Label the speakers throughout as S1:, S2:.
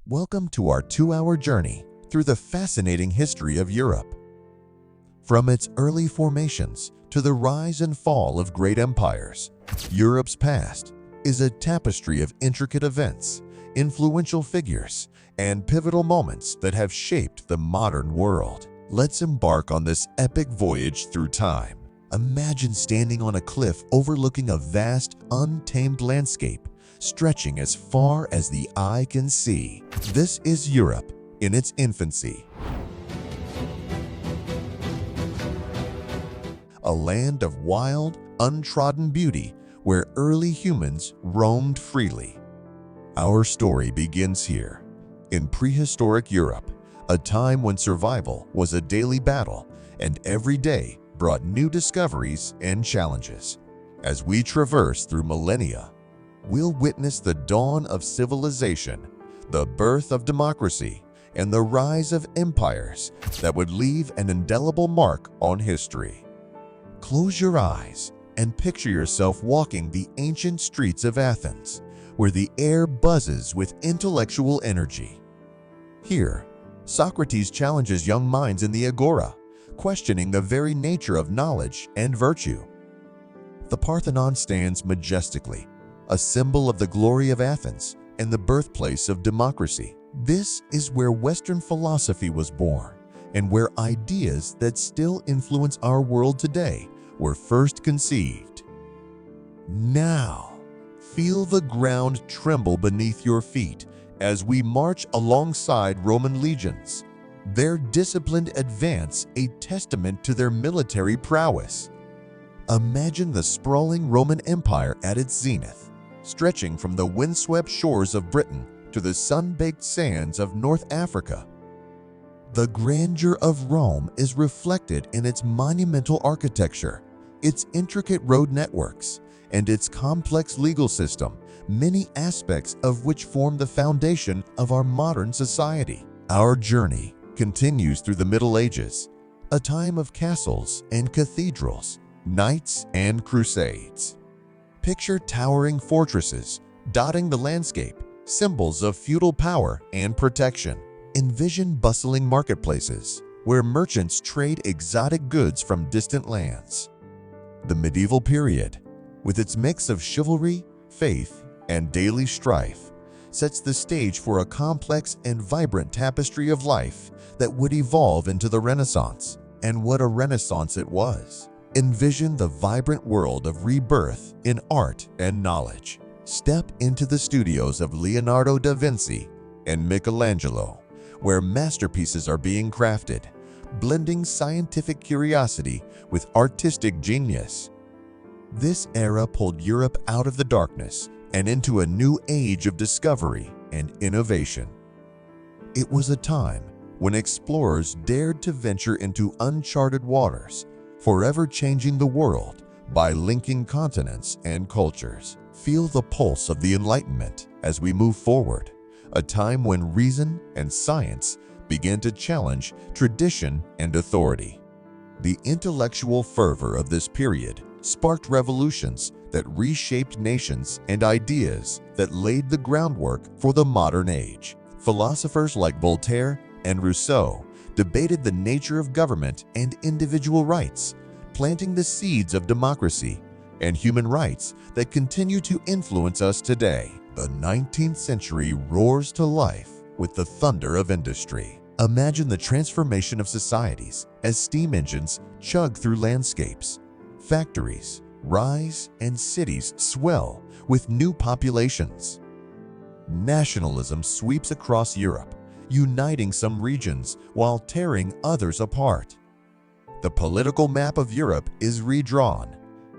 S1: Welcome to our 2-hour journey through the fascinating history of Europe. From its early formations to the rise and fall of great empires, Europe's past is a tapestry of intricate events, influential figures, and pivotal moments that have shaped the modern world. Let's embark on this epic voyage through time. Imagine standing on a cliff overlooking a vast, untamed landscape stretching as far as the eye can see. This is Europe in its infancy. A land of wild, untrodden beauty where early humans roamed freely. Our story begins here, in prehistoric Europe, a time when survival was a daily battle and every day brought new discoveries and challenges. As we traverse through millennia, we'll witness the dawn of civilization, the birth of democracy, and the rise of empires that would leave an indelible mark on history. Close your eyes and picture yourself walking the ancient streets of Athens, where the air buzzes with intellectual energy. Here, Socrates challenges young minds in the agora, questioning the very nature of knowledge and virtue. The Parthenon stands majestically, a symbol of the glory of Athens and the birthplace of democracy. This is where Western philosophy was born and where ideas that still influence our world today were first conceived. Now, feel the ground tremble beneath your feet as we march alongside Roman legions, their disciplined advance a testament to their military prowess. Imagine the sprawling Roman Empire at its zenith, stretching from the windswept shores of Britain to the sun-baked sands of North Africa. The grandeur of Rome is reflected in its monumental architecture, its intricate road networks, and its complex legal system, many aspects of which form the foundation of our modern society. Our journey continues through the Middle Ages, a time of castles and cathedrals, knights and crusades. Picture towering fortresses dotting the landscape, symbols of feudal power and protection. Envision bustling marketplaces where merchants trade exotic goods from distant lands. The medieval period, with its mix of chivalry, faith, and daily strife, sets the stage for a complex and vibrant tapestry of life that would evolve into the Renaissance. And what a renaissance it was! Envision the vibrant world of rebirth in art and knowledge. Step into the studios of Leonardo da Vinci and Michelangelo, where masterpieces are being crafted, blending scientific curiosity with artistic genius. This era pulled Europe out of the darkness and into a new age of discovery and innovation. It was a time when explorers dared to venture into uncharted waters, forever changing the world by linking continents and cultures. Feel the pulse of the Enlightenment as we move forward, a time when reason and science began to challenge tradition and authority. The intellectual fervor of this period sparked revolutions that reshaped nations and ideas that laid the groundwork for the modern age. Philosophers like Voltaire and Rousseau debated the nature of government and individual rights, planting the seeds of democracy and human rights that continue to influence us today. The 19th century roars to life with the thunder of industry. Imagine the transformation of societies as steam engines chug through landscapes. Factories rise and cities swell with new populations. Nationalism sweeps across Europe, uniting some regions while tearing others apart. The political map of Europe is redrawn,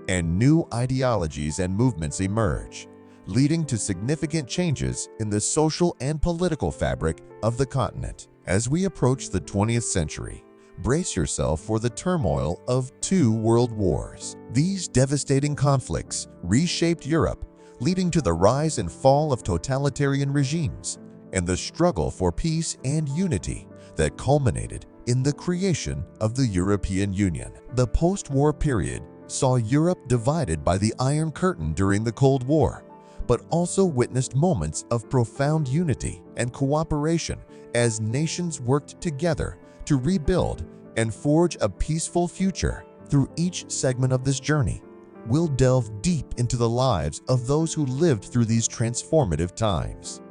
S1: and new ideologies and movements emerge, leading to significant changes in the social and political fabric of the continent. As we approach the 20th century, brace yourself for the turmoil of 2 world wars. These devastating conflicts reshaped Europe, leading to the rise and fall of totalitarian regimes and the struggle for peace and unity that culminated in the creation of the European Union. The post-war period saw Europe divided by the Iron Curtain during the Cold War, but also witnessed moments of profound unity and cooperation as nations worked together to rebuild and forge a peaceful future. Through each segment of this journey, we'll delve deep into the lives of those who lived through these transformative times.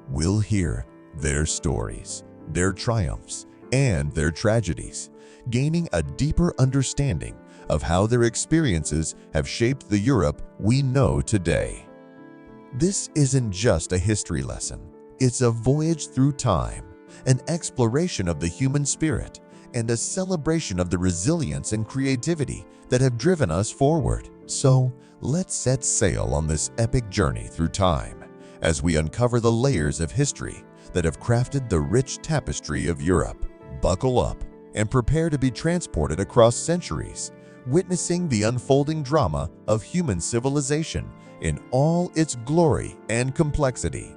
S1: We'll hear their stories, their triumphs, and their tragedies, gaining a deeper understanding of how their experiences have shaped the Europe we know today. This isn't just a history lesson. It's a voyage through time, an exploration of the human spirit, and a celebration of the resilience and creativity that have driven us forward. So, let's set sail on this epic journey through time as we uncover the layers of history that have crafted the rich tapestry of Europe. Buckle up and prepare to be transported across centuries, witnessing the unfolding drama of human civilization in all its glory and complexity.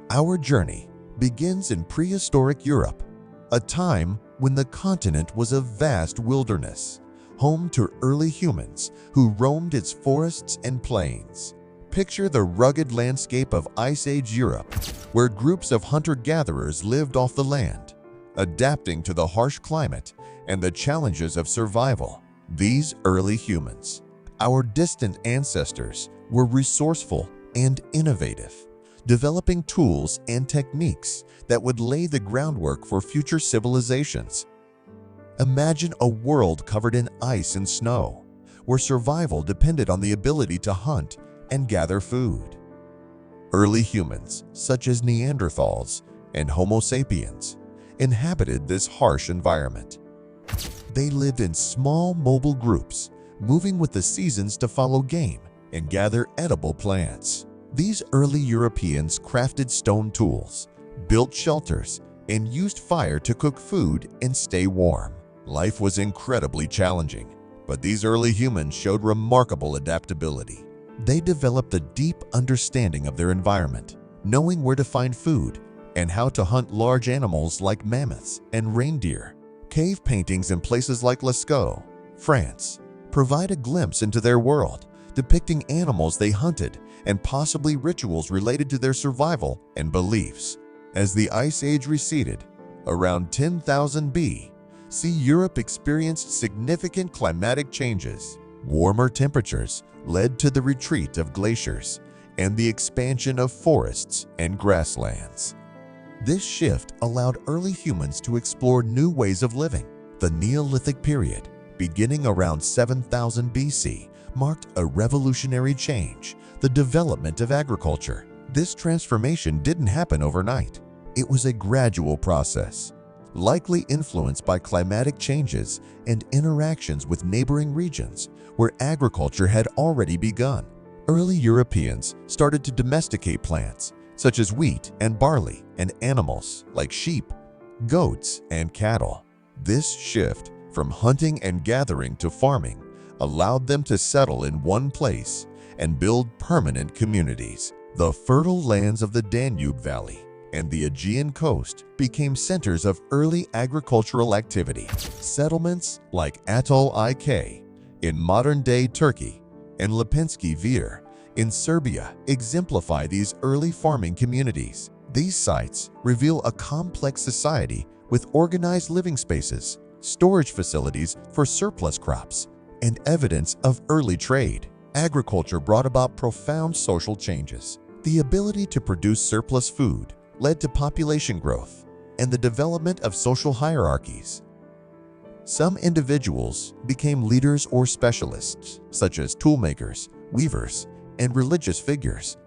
S1: Our journey begins in prehistoric Europe, a time when the continent was a vast wilderness, home to early humans who roamed its forests and plains. Picture the rugged landscape of Ice Age Europe, where groups of hunter-gatherers lived off the land, adapting to the harsh climate and the challenges of survival. These early humans, our distant ancestors, were resourceful and innovative, developing tools and techniques that would lay the groundwork for future civilizations. Imagine a world covered in ice and snow, where survival depended on the ability to hunt and gather food. Early humans, such as Neanderthals and Homo sapiens, inhabited this harsh environment. They lived in small, mobile groups, moving with the seasons to follow game and gather edible plants. These early Europeans crafted stone tools, built shelters, and used fire to cook food and stay warm. Life was incredibly challenging, but these early humans showed remarkable adaptability. They developed a deep understanding of their environment, knowing where to find food and how to hunt large animals like mammoths and reindeer. Cave paintings in places like Lascaux, France, provide a glimpse into their world, depicting animals they hunted and possibly rituals related to their survival and beliefs. As the Ice Age receded, around 10,000 BC, Europe experienced significant climatic changes. Warmer temperatures led to the retreat of glaciers and the expansion of forests and grasslands. This shift allowed early humans to explore new ways of living. The Neolithic period, beginning around 7000 BC, marked a revolutionary change, the development of agriculture. This transformation didn't happen overnight. It was a gradual process, likely influenced by climatic changes and interactions with neighboring regions where agriculture had already begun. Early Europeans started to domesticate plants such as wheat and barley, and animals like sheep, goats, and cattle. This shift from hunting and gathering to farming allowed them to settle in one place and build permanent communities. The fertile lands of the Danube Valley and the Aegean coast became centers of early agricultural activity. Settlements like Atoll Ik in modern-day Turkey and Lipinski Vir in Serbia exemplify these early farming communities. These sites reveal a complex society with organized living spaces, storage facilities for surplus crops, and evidence of early trade. Agriculture brought about profound social changes. The ability to produce surplus food led to population growth and the development of social hierarchies. Some individuals became leaders or specialists, such as toolmakers, weavers, and religious figures.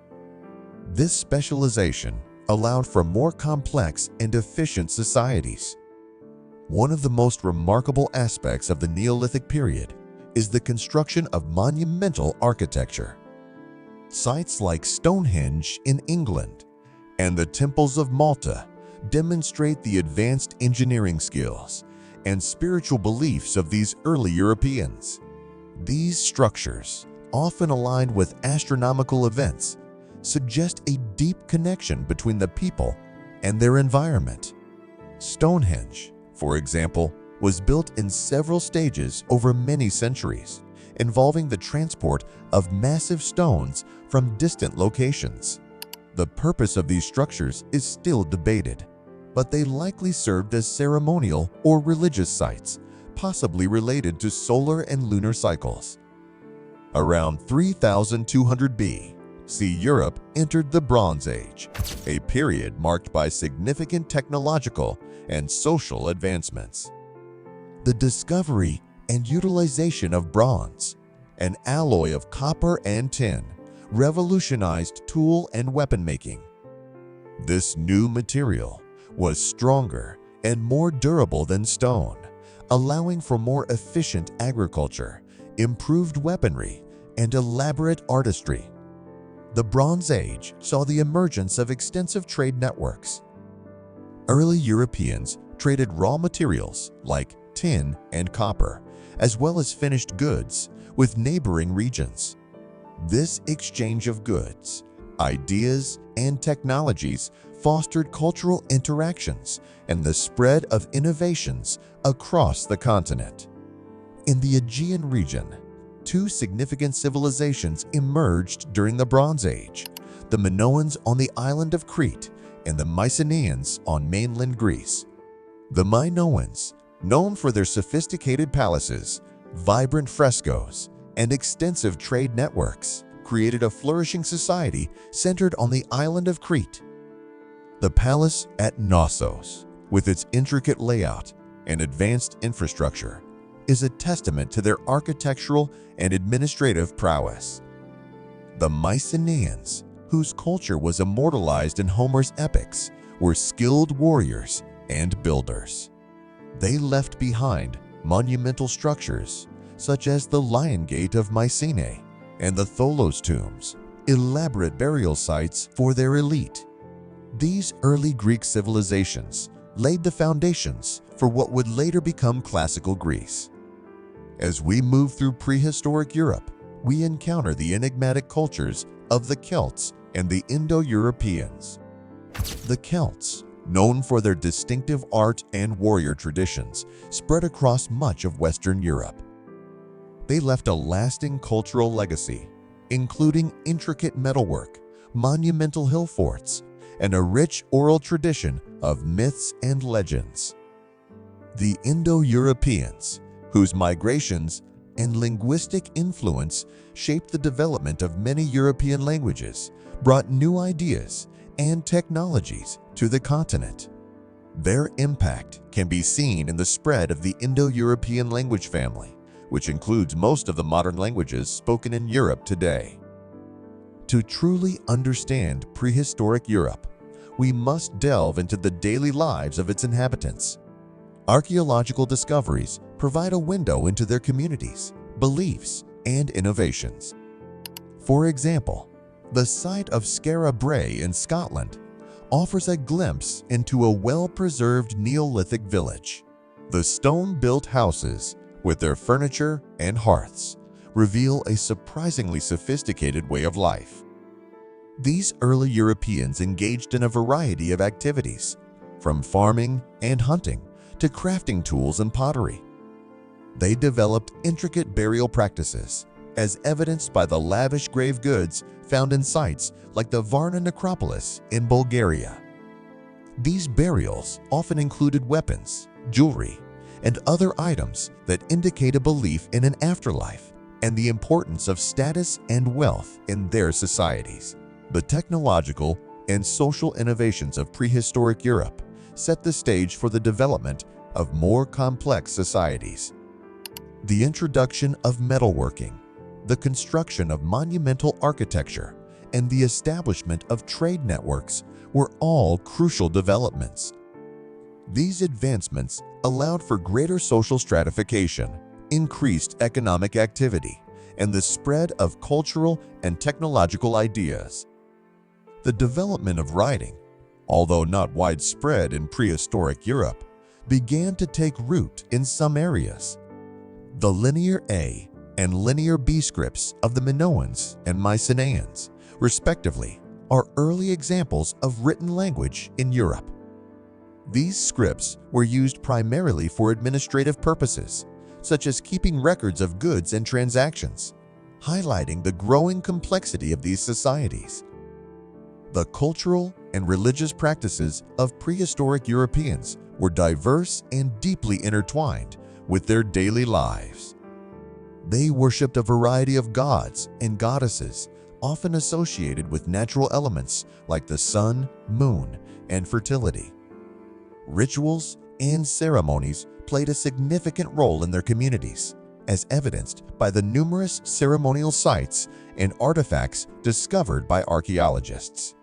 S1: This specialization allowed for more complex and efficient societies. One of the most remarkable aspects of the Neolithic period is the construction of monumental architecture. Sites like Stonehenge in England and the temples of Malta demonstrate the advanced engineering skills and spiritual beliefs of these early Europeans. These structures, often aligned with astronomical events, suggest a deep connection between the people and their environment. Stonehenge, for example, was built in several stages over many centuries, involving the transport of massive stones from distant locations. The purpose of these structures is still debated, but they likely served as ceremonial or religious sites, possibly related to solar and lunar cycles. Around 3200 BC, Europe entered the Bronze Age, a period marked by significant technological and social advancements. The discovery and utilization of bronze, an alloy of copper and tin, revolutionized tool and weapon making. This new material was stronger and more durable than stone, allowing for more efficient agriculture, improved weaponry, and elaborate artistry. The Bronze Age saw the emergence of extensive trade networks. Early Europeans traded raw materials like tin and copper, as well as finished goods, with neighboring regions. This exchange of goods, ideas, and technologies fostered cultural interactions and the spread of innovations across the continent. In the Aegean region, two significant civilizations emerged during the Bronze Age: the Minoans on the island of Crete and the Mycenaeans on mainland Greece. The Minoans, known for their sophisticated palaces, vibrant frescoes, and extensive trade networks, created a flourishing society centered on the island of Crete. The palace at Knossos, with its intricate layout and advanced infrastructure, is a testament to their architectural and administrative prowess. The Mycenaeans, whose culture was immortalized in Homer's epics, were skilled warriors and builders. They left behind monumental structures such as the Lion Gate of Mycenae and the Tholos tombs, elaborate burial sites for their elite. These early Greek civilizations laid the foundations for what would later become classical Greece. As we move through prehistoric Europe, we encounter the enigmatic cultures of the Celts and the Indo-Europeans. The Celts, known for their distinctive art and warrior traditions, spread across much of Western Europe. They left a lasting cultural legacy, including intricate metalwork, monumental hill forts, and a rich oral tradition of myths and legends. The Indo-Europeans, whose migrations and linguistic influence shaped the development of many European languages, brought new ideas and technologies to the continent. Their impact can be seen in the spread of the Indo-European language family, which includes most of the modern languages spoken in Europe today. To truly understand prehistoric Europe, we must delve into the daily lives of its inhabitants. Archaeological discoveries provide a window into their communities, beliefs, and innovations. For example, the site of Skara Brae in Scotland offers a glimpse into a well-preserved Neolithic village. The stone-built houses, with their furniture and hearths, reveal a surprisingly sophisticated way of life. These early Europeans engaged in a variety of activities, from farming and hunting to crafting tools and pottery. They developed intricate burial practices, as evidenced by the lavish grave goods found in sites like the Varna necropolis in Bulgaria. These burials often included weapons, jewelry, and other items that indicate a belief in an afterlife and the importance of status and wealth in their societies. The technological and social innovations of prehistoric Europe set the stage for the development of more complex societies. The introduction of metalworking, the construction of monumental architecture, and the establishment of trade networks were all crucial developments. These advancements allowed for greater social stratification, increased economic activity, and the spread of cultural and technological ideas. The development of writing, although not widespread in prehistoric Europe, began to take root in some areas. The Linear A and Linear B scripts of the Minoans and Mycenaeans, respectively, are early examples of written language in Europe. These scripts were used primarily for administrative purposes, such as keeping records of goods and transactions, highlighting the growing complexity of these societies. The cultural and religious practices of prehistoric Europeans were diverse and deeply intertwined with their daily lives. They worshipped a variety of gods and goddesses, often associated with natural elements like the sun, moon, and fertility. Rituals and ceremonies played a significant role in their communities, as evidenced by the numerous ceremonial sites and artifacts discovered by archaeologists.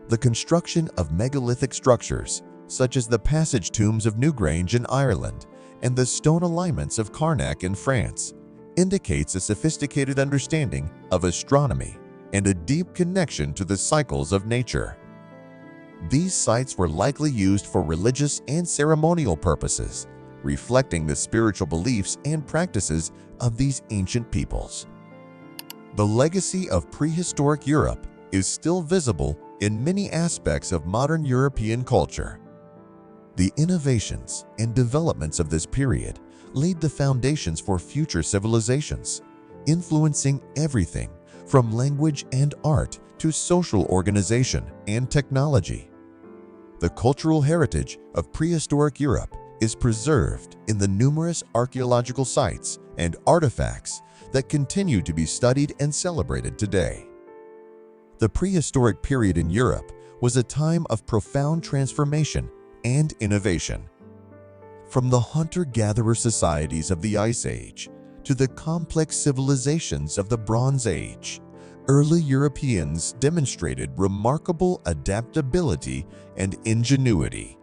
S1: The construction of megalithic structures, such as the passage tombs of Newgrange in Ireland and the stone alignments of Carnac in France, indicates a sophisticated understanding of astronomy and a deep connection to the cycles of nature. These sites were likely used for religious and ceremonial purposes, reflecting the spiritual beliefs and practices of these ancient peoples. The legacy of prehistoric Europe is still visible in many aspects of modern European culture. The innovations and developments of this period laid the foundations for future civilizations, influencing everything from language and art to social organization and technology. The cultural heritage of prehistoric Europe is preserved in the numerous archaeological sites and artifacts that continue to be studied and celebrated today. The prehistoric period in Europe was a time of profound transformation and innovation. From the hunter-gatherer societies of the Ice Age to the complex civilizations of the Bronze Age, early Europeans demonstrated remarkable adaptability and ingenuity.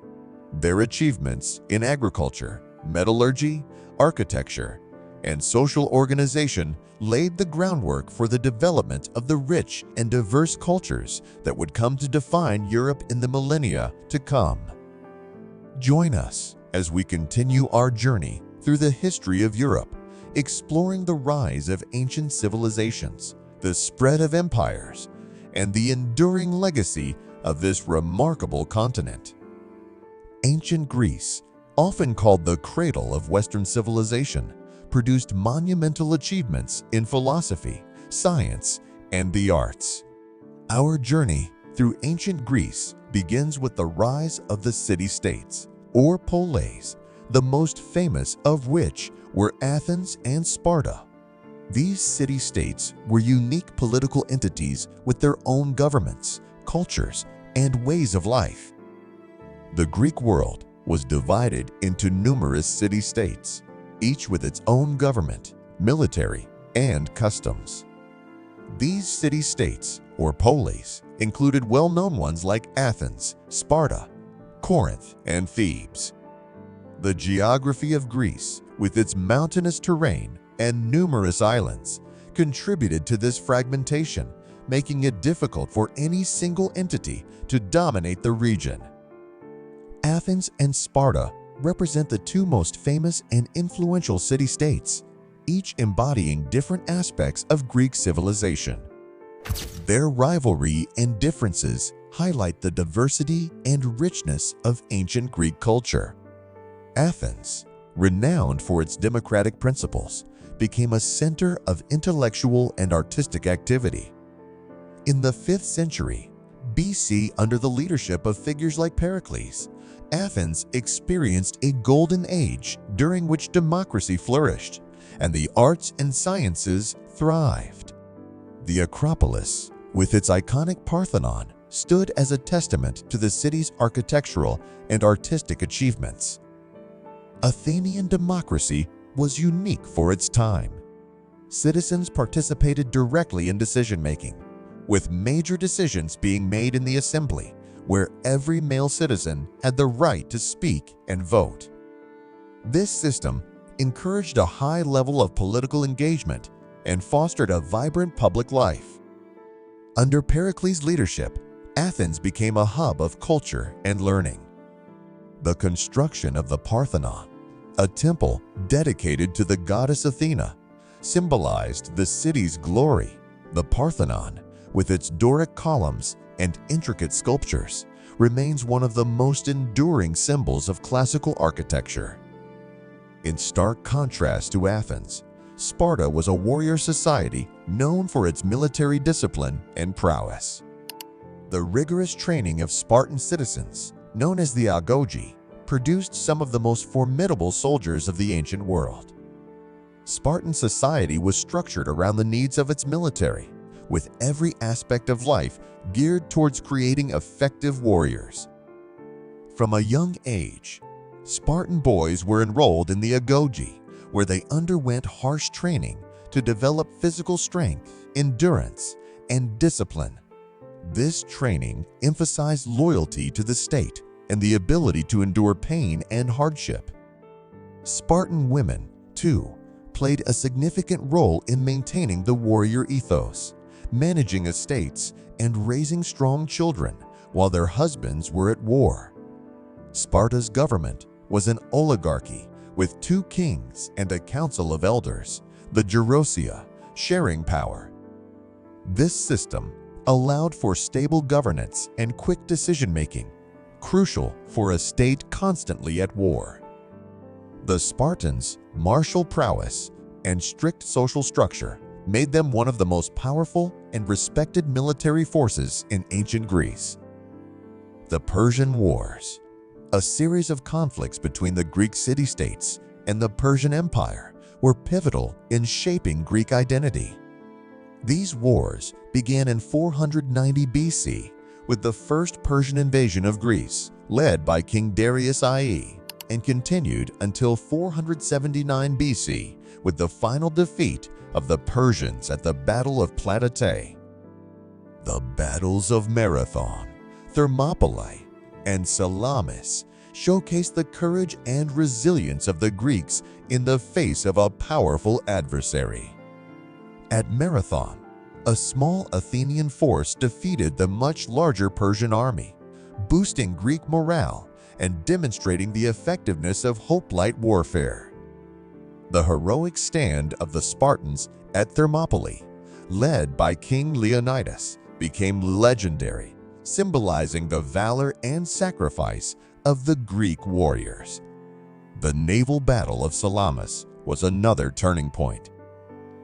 S1: Their achievements in agriculture, metallurgy, architecture, and social organization laid the groundwork for the development of the rich and diverse cultures that would come to define Europe in the millennia to come. Join us as we continue our journey through the history of Europe, exploring the rise of ancient civilizations, the spread of empires, and the enduring legacy of this remarkable continent. Ancient Greece, often called the cradle of Western civilization, produced monumental achievements in philosophy, science, and the arts. Our journey through ancient Greece begins with the rise of the city-states, or polis, the most famous of which were Athens and Sparta. These city-states were unique political entities with their own governments, cultures, and ways of life. The Greek world was divided into numerous city-states, each with its own government, military, and customs. These city-states, or polis, included well-known ones like Athens, Sparta, Corinth, and Thebes. The geography of Greece, with its mountainous terrain and numerous islands, contributed to this fragmentation, making it difficult for any single entity to dominate the region. Athens and Sparta represent the two most famous and influential city-states, each embodying different aspects of Greek civilization. Their rivalry and differences highlight the diversity and richness of ancient Greek culture. Athens, renowned for its democratic principles, became a center of intellectual and artistic activity. In the 5th century BC, under the leadership of figures like Pericles, Athens experienced a golden age during which democracy flourished and the arts and sciences thrived. The Acropolis, with its iconic Parthenon, stood as a testament to the city's architectural and artistic achievements. Athenian democracy was unique for its time. Citizens participated directly in decision-making, with major decisions being made in the assembly, where every male citizen had the right to speak and vote. This system encouraged a high level of political engagement and fostered a vibrant public life. Under Pericles' leadership, Athens became a hub of culture and learning. The construction of the Parthenon, a temple dedicated to the goddess Athena, symbolized the city's glory. The Parthenon, with its Doric columns and intricate sculptures, remains one of the most enduring symbols of classical architecture. In stark contrast to Athens, Sparta was a warrior society known for its military discipline and prowess. The rigorous training of Spartan citizens, known as the agoge, produced some of the most formidable soldiers of the ancient world. Spartan society was structured around the needs of its military, with every aspect of life geared towards creating effective warriors. From a young age, Spartan boys were enrolled in the agoge, where they underwent harsh training to develop physical strength, endurance, and discipline. This training emphasized loyalty to the state and the ability to endure pain and hardship. Spartan women, too, played a significant role in maintaining the warrior ethos, managing estates, and raising strong children while their husbands were at war. Sparta's government was an oligarchy with 2 kings and a council of elders, the Gerousia, sharing power. This system allowed for stable governance and quick decision-making, crucial for a state constantly at war. The Spartans' martial prowess and strict social structure made them one of the most powerful and respected military forces in ancient Greece. The Persian Wars, a series of conflicts between the Greek city-states and the Persian Empire, were pivotal in shaping Greek identity. These wars began in 490 BC with the first Persian invasion of Greece, led by King Darius I, and continued until 479 BC with the final defeat of the Persians at the Battle of Plataea. The battles of Marathon, Thermopylae, and Salamis showcased the courage and resilience of the Greeks in the face of a powerful adversary. At Marathon, a small Athenian force defeated the much larger Persian army, boosting Greek morale and demonstrating the effectiveness of hoplite warfare. The heroic stand of the Spartans at Thermopylae, led by King Leonidas, became legendary, symbolizing the valor and sacrifice of the Greek warriors. The naval battle of Salamis was another turning point.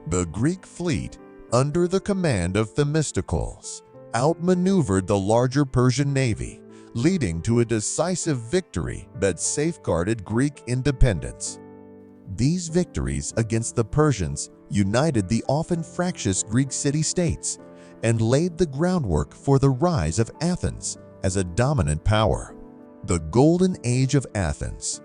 S1: The Greek fleet, under the command of Themistocles, outmaneuvered the larger Persian navy, leading to a decisive victory that safeguarded Greek independence. These victories against the Persians united the often fractious Greek city-states and laid the groundwork for the rise of Athens as a dominant power. The Golden Age of Athens.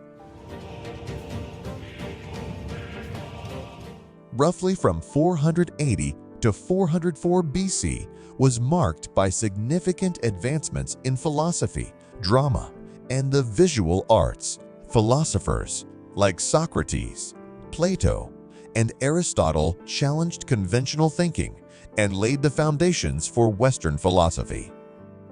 S1: Roughly from 480 to 404 BC was marked by significant advancements in philosophy, drama, and the visual arts. Philosophers like Socrates, Plato, and Aristotle challenged conventional thinking and laid the foundations for Western philosophy.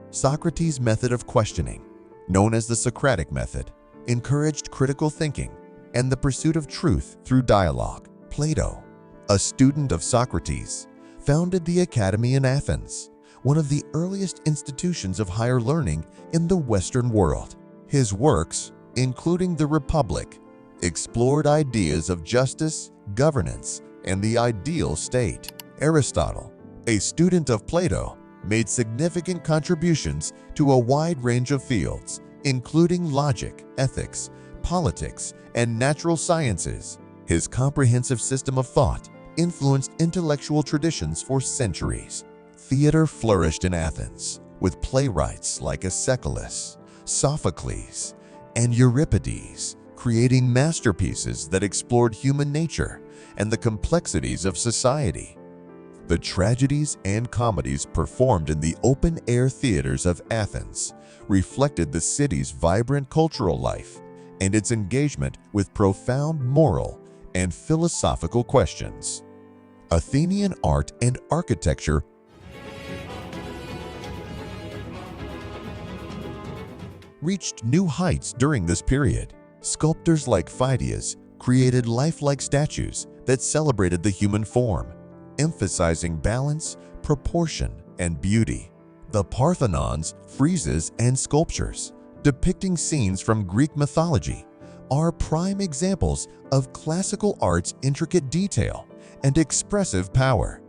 S1: Socrates' method of questioning, known as the Socratic method, encouraged critical thinking and the pursuit of truth through dialogue. Plato, a student of Socrates, founded the Academy in Athens, one of the earliest institutions of higher learning in the Western world. His works, including the Republic, explored ideas of justice, governance, and the ideal state. Aristotle, a student of Plato, made significant contributions to a wide range of fields, including logic, ethics, politics, and natural sciences. His comprehensive system of thought influenced intellectual traditions for centuries. Theater flourished in Athens, with playwrights like Aeschylus, Sophocles, and Euripides, creating masterpieces that explored human nature and the complexities of society. The tragedies and comedies performed in the open-air theaters of Athens reflected the city's vibrant cultural life and its engagement with profound moral and philosophical questions. Athenian art and architecture reached new heights during this period. Sculptors like Phidias created lifelike statues that celebrated the human form, emphasizing balance, proportion, and beauty. The Parthenon's friezes and sculptures, depicting scenes from Greek mythology, are prime examples of classical art's intricate detail and expressive power.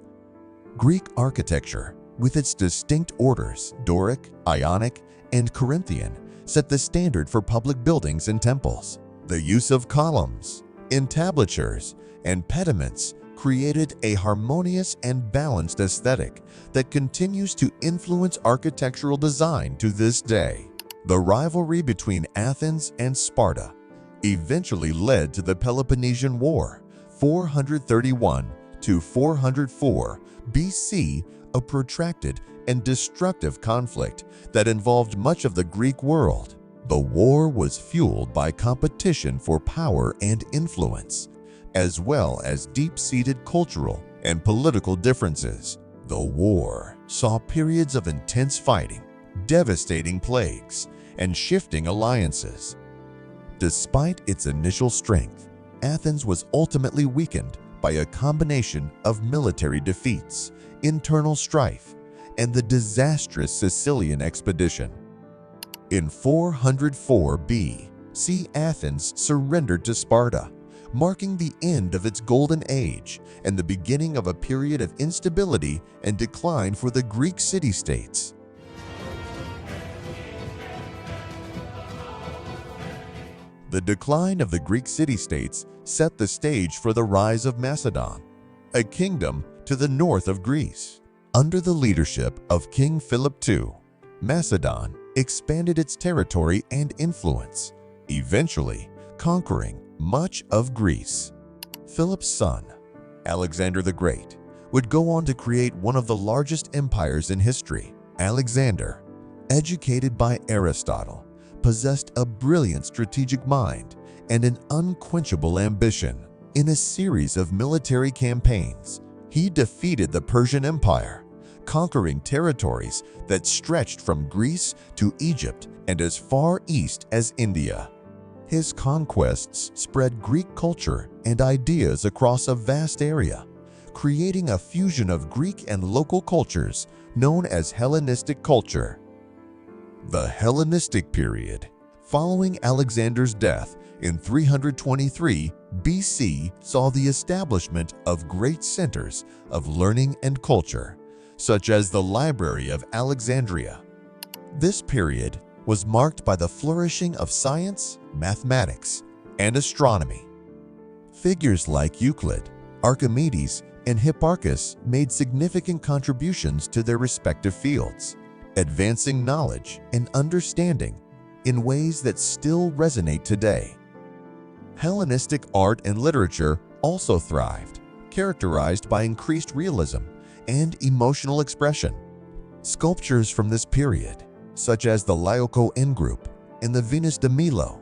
S1: Greek architecture, with its distinct orders, Doric, Ionic, and Corinthian, set the standard for public buildings and temples. The use of columns, entablatures, and pediments created a harmonious and balanced aesthetic that continues to influence architectural design to this day. The rivalry between Athens and Sparta eventually led to the Peloponnesian War, 431 to 404 BC, a protracted and destructive conflict that involved much of the Greek world. The war was fueled by competition for power and influence, as well as deep-seated cultural and political differences. The war saw periods of intense fighting, devastating plagues, and shifting alliances. Despite its initial strength, Athens was ultimately weakened by a combination of military defeats, internal strife, and the disastrous Sicilian expedition. In 404 BC, Athens surrendered to Sparta, marking the end of its golden age and the beginning of a period of instability and decline for the Greek city-states. The decline of the Greek city-states set the stage for the rise of Macedon, a kingdom to the north of Greece. Under the leadership of King Philip II, Macedon expanded its territory and influence, eventually conquering much of Greece. Philip's son, Alexander the Great, would go on to create one of the largest empires in history. Alexander, educated by Aristotle, possessed a brilliant strategic mind and an unquenchable ambition. In a series of military campaigns, he defeated the Persian Empire, conquering territories that stretched from Greece to Egypt and as far east as India. His conquests spread Greek culture and ideas across a vast area, creating a fusion of Greek and local cultures known as Hellenistic culture. The Hellenistic period, following Alexander's death in 323 BC, saw the establishment of great centers of learning and culture, such as the Library of Alexandria. This period was marked by the flourishing of science, mathematics, and astronomy. Figures like Euclid, Archimedes, and Hipparchus made significant contributions to their respective fields, advancing knowledge and understanding in ways that still resonate today. Hellenistic art and literature also thrived, characterized by increased realism and emotional expression. Sculptures from this period, such as the Laocoon group and the Venus de Milo,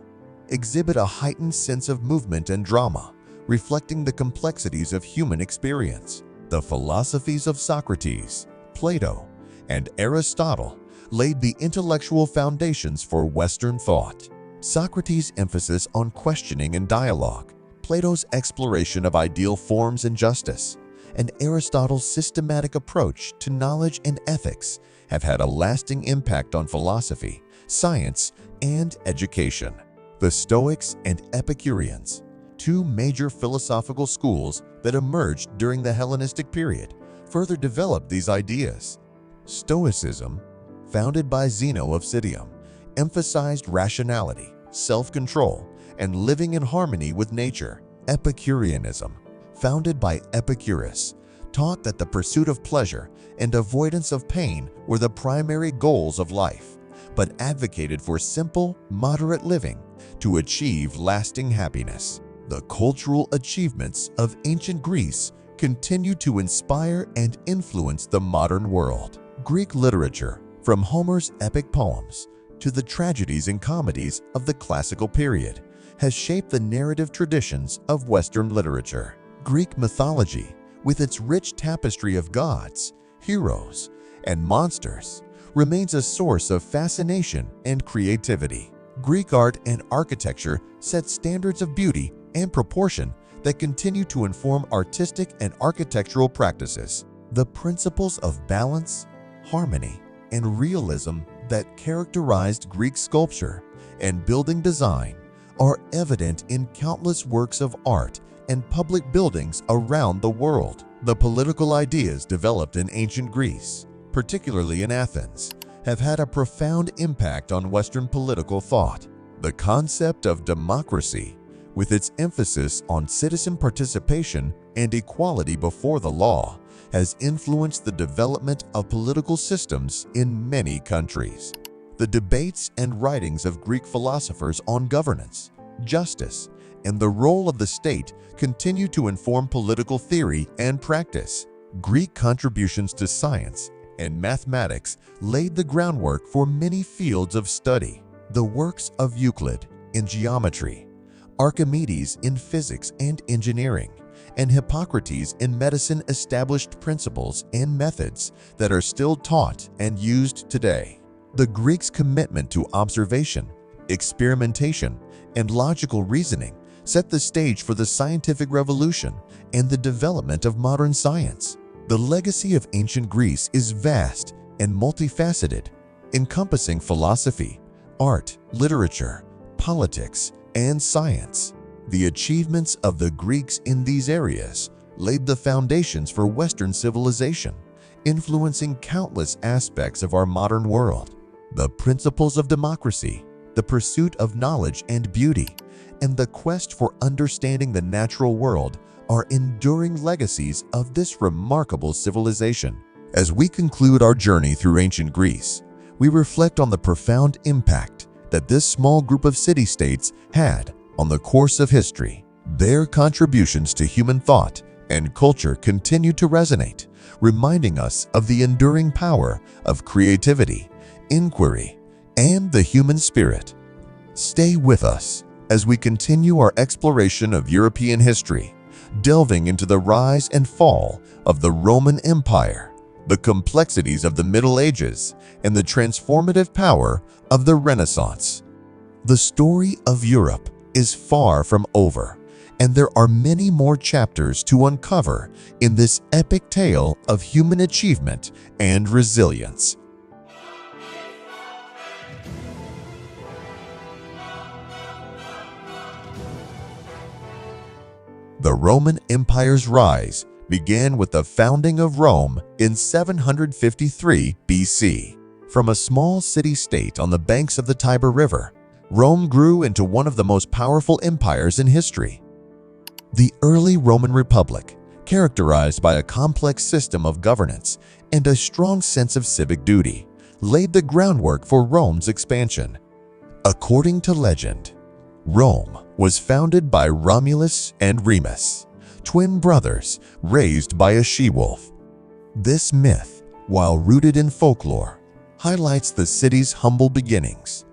S1: exhibit a heightened sense of movement and drama, reflecting the complexities of human experience. The philosophies of Socrates, Plato, and Aristotle laid the intellectual foundations for Western thought. Socrates' emphasis on questioning and dialogue, Plato's exploration of ideal forms and justice, and Aristotle's systematic approach to knowledge and ethics have had a lasting impact on philosophy, science, and education. The Stoics and Epicureans, two major philosophical schools that emerged during the Hellenistic period, further developed these ideas. Stoicism, founded by Zeno of Citium, emphasized rationality, self-control, and living in harmony with nature. Epicureanism, founded by Epicurus, taught that the pursuit of pleasure and avoidance of pain were the primary goals of life, but advocated for simple, moderate living to achieve lasting happiness. The cultural achievements of ancient Greece continue to inspire and influence the modern world. Greek literature, from Homer's epic poems to the tragedies and comedies of the classical period, has shaped the narrative traditions of Western literature. Greek mythology, with its rich tapestry of gods, heroes, and monsters, remains a source of fascination and creativity. Greek art and architecture set standards of beauty and proportion that continue to inform artistic and architectural practices. The principles of balance, harmony, and realism that characterized Greek sculpture and building design are evident in countless works of art and public buildings around the world. The political ideas developed in ancient Greece, particularly in Athens, have had a profound impact on Western political thought. The concept of democracy, with its emphasis on citizen participation and equality before the law, has influenced the development of political systems in many countries. The debates and writings of Greek philosophers on governance, justice, and the role of the state continue to inform political theory and practice. Greek contributions to science and mathematics laid the groundwork for many fields of study. The works of Euclid in geometry, Archimedes in physics and engineering, and Hippocrates in medicine established principles and methods that are still taught and used today. The Greeks' commitment to observation, experimentation, and logical reasoning set the stage for the scientific revolution and the development of modern science. The legacy of ancient Greece is vast and multifaceted, encompassing philosophy, art, literature, politics, and science. The achievements of the Greeks in these areas laid the foundations for Western civilization, influencing countless aspects of our modern world. The principles of democracy, the pursuit of knowledge and beauty, and the quest for understanding the natural world are enduring legacies of this remarkable civilization. As we conclude our journey through ancient Greece, we reflect on the profound impact that this small group of city-states had on the course of history. Their contributions to human thought and culture continue to resonate, reminding us of the enduring power of creativity, inquiry, and the human spirit. Stay with us as we continue our exploration of European history, delving into the rise and fall of the Roman Empire, the complexities of the Middle Ages, and the transformative power of the Renaissance. The story of Europe is far from over, and there are many more chapters to uncover in this epic tale of human achievement and resilience. The Roman Empire's rise began with the founding of Rome in 753 BC. From a small city-state on the banks of the Tiber River, Rome grew into one of the most powerful empires in history. The early Roman Republic, characterized by a complex system of governance and a strong sense of civic duty, laid the groundwork for Rome's expansion. According to legend, Rome was founded by Romulus and Remus, twin brothers raised by a she-wolf. This myth, while rooted in folklore, highlights the city's humble beginnings.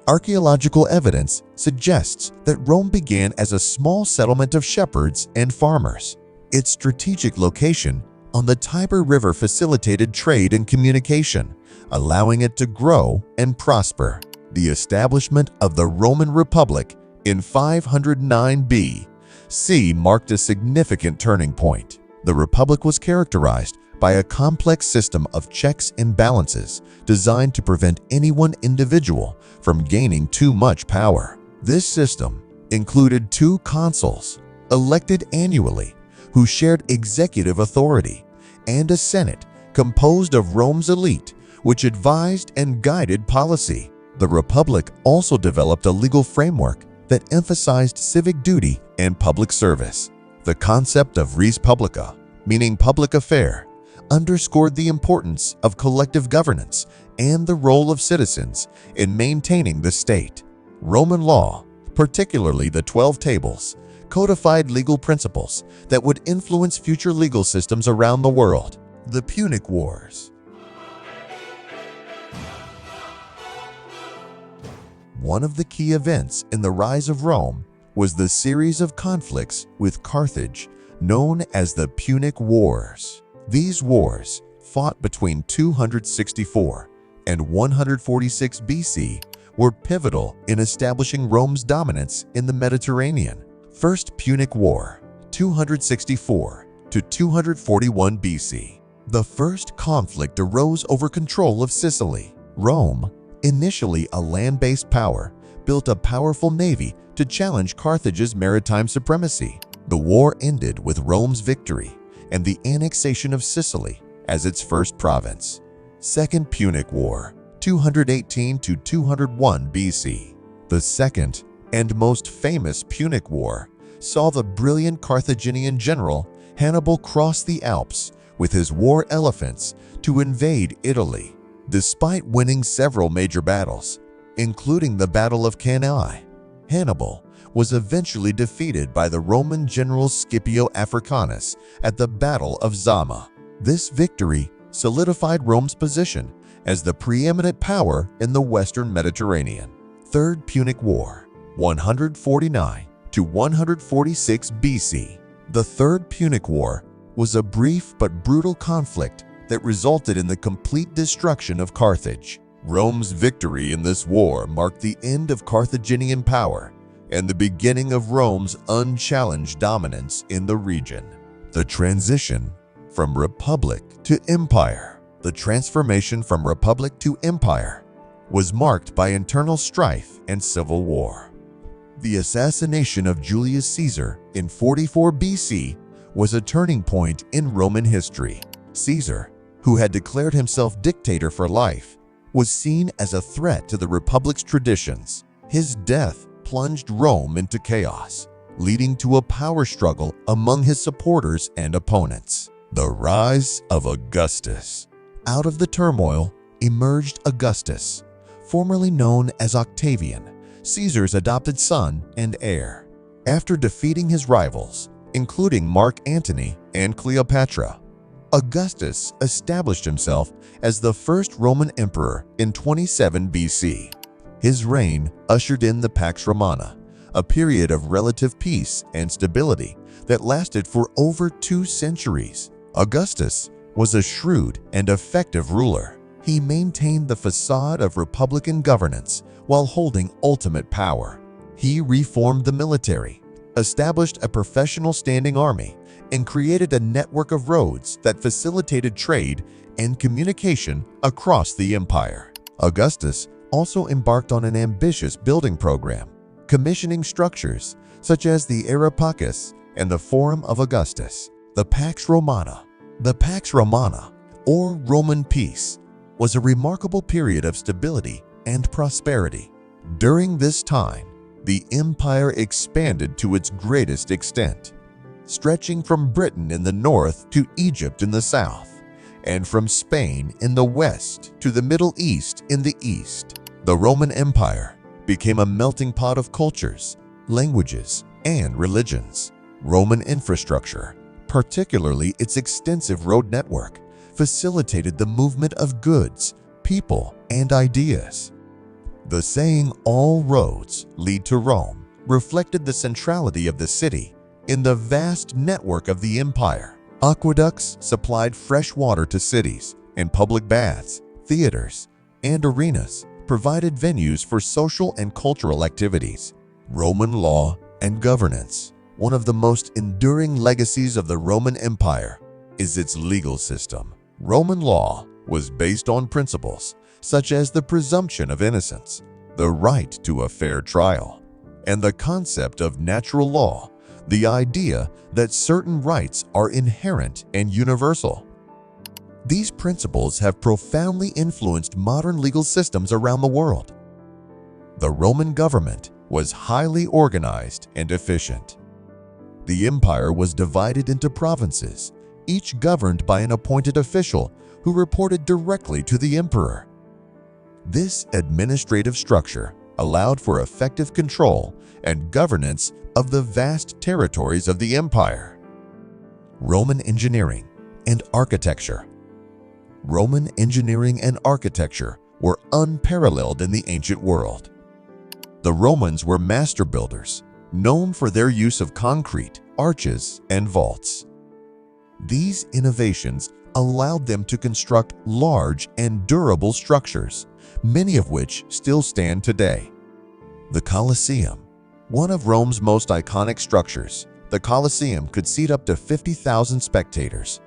S1: Archaeological evidence suggests that Rome began as a small settlement of shepherds and farmers. Its strategic location on the Tiber River facilitated trade and communication, allowing it to grow and prosper. The establishment of the Roman Republic in 509 BC marked a significant turning point. The Republic was characterized by a complex system of checks and balances designed to prevent any one individual from gaining too much power. This system included two consuls, elected annually, who shared executive authority, and a Senate composed of Rome's elite, which advised and guided policy. The Republic also developed a legal framework that emphasized civic duty and public service. The concept of res publica, meaning public affair, underscored the importance of collective governance and the role of citizens in maintaining the state. Roman law, particularly the 12 Tables, codified legal principles that would influence future legal systems around the world. The Punic Wars. One of the key events in the rise of Rome was the series of conflicts with Carthage known as the Punic Wars. These wars, fought between 264 and 146 BC, were pivotal in establishing Rome's dominance in the Mediterranean. First Punic War, 264 to 241 BC. The first conflict arose over control of Sicily. Rome, initially a land-based power, built a powerful navy to challenge Carthage's maritime supremacy. The war ended with Rome's victory and the annexation of Sicily as its first province. Second Punic War, 218 to 201 BC. The second and most famous Punic War saw the brilliant Carthaginian general Hannibal cross the Alps with his war elephants to invade Italy. Despite winning several major battles, including the Battle of Cannae, Hannibal was eventually defeated by the Roman general Scipio Africanus at the Battle of Zama. This victory solidified Rome's position as the preeminent power in the Western Mediterranean. Third Punic War, 149 to 146 BC. The Third Punic War was a brief but brutal conflict that resulted in the complete destruction of Carthage. Rome's victory in this war marked the end of Carthaginian power and the beginning of Rome's unchallenged dominance in the region. The transition from republic to empire. The transformation from republic to empire was marked by internal strife and civil war. The assassination of Julius Caesar in 44 BC was a turning point in Roman history. Caesar, who had declared himself dictator for life, was seen as a threat to the republic's traditions. His death plunged Rome into chaos, leading to a power struggle among his supporters and opponents. The rise of Augustus. Out of the turmoil emerged Augustus, formerly known as Octavian, Caesar's adopted son and heir. After defeating his rivals, including Mark Antony and Cleopatra, Augustus established himself as the first Roman emperor in 27 BC. His reign ushered in the Pax Romana, a period of relative peace and stability that lasted for over 2 centuries. Augustus was a shrewd and effective ruler. He maintained the facade of republican governance while holding ultimate power. He reformed the military, established a professional standing army, and created a network of roads that facilitated trade and communication across the empire. Augustus also embarked on an ambitious building program, commissioning structures such as the Areopagus and the Forum of Augustus. The Pax Romana. The Pax Romana, or Roman peace, was a remarkable period of stability and prosperity. During this time, the empire expanded to its greatest extent, stretching from Britain in the north to Egypt in the south, and from Spain in the west to the Middle East in the east. The Roman Empire became a melting pot of cultures, languages, and religions. Roman infrastructure, particularly its extensive road network, facilitated the movement of goods, people, and ideas. The saying, "all roads lead to Rome," reflected the centrality of the city in the vast network of the empire. Aqueducts supplied fresh water to cities, and public baths, theaters, and arenas provided venues for social and cultural activities. Roman law and governance. One of the most enduring legacies of the Roman Empire is its legal system. Roman law was based on principles such as the presumption of innocence, the right to a fair trial, and the concept of natural law, the idea that certain rights are inherent and universal. These principles have profoundly influenced modern legal systems around the world. The Roman government was highly organized and efficient. The empire was divided into provinces, each governed by an appointed official who reported directly to the emperor. This administrative structure allowed for effective control and governance of the vast territories of the empire. Roman engineering and architecture. Roman engineering and architecture were unparalleled in the ancient world. The Romans were master builders, known for their use of concrete, arches, and vaults. These innovations allowed them to construct large and durable structures, many of which still stand today. The Colosseum. One of Rome's most iconic structures, the Colosseum could seat up to 50,000 spectators.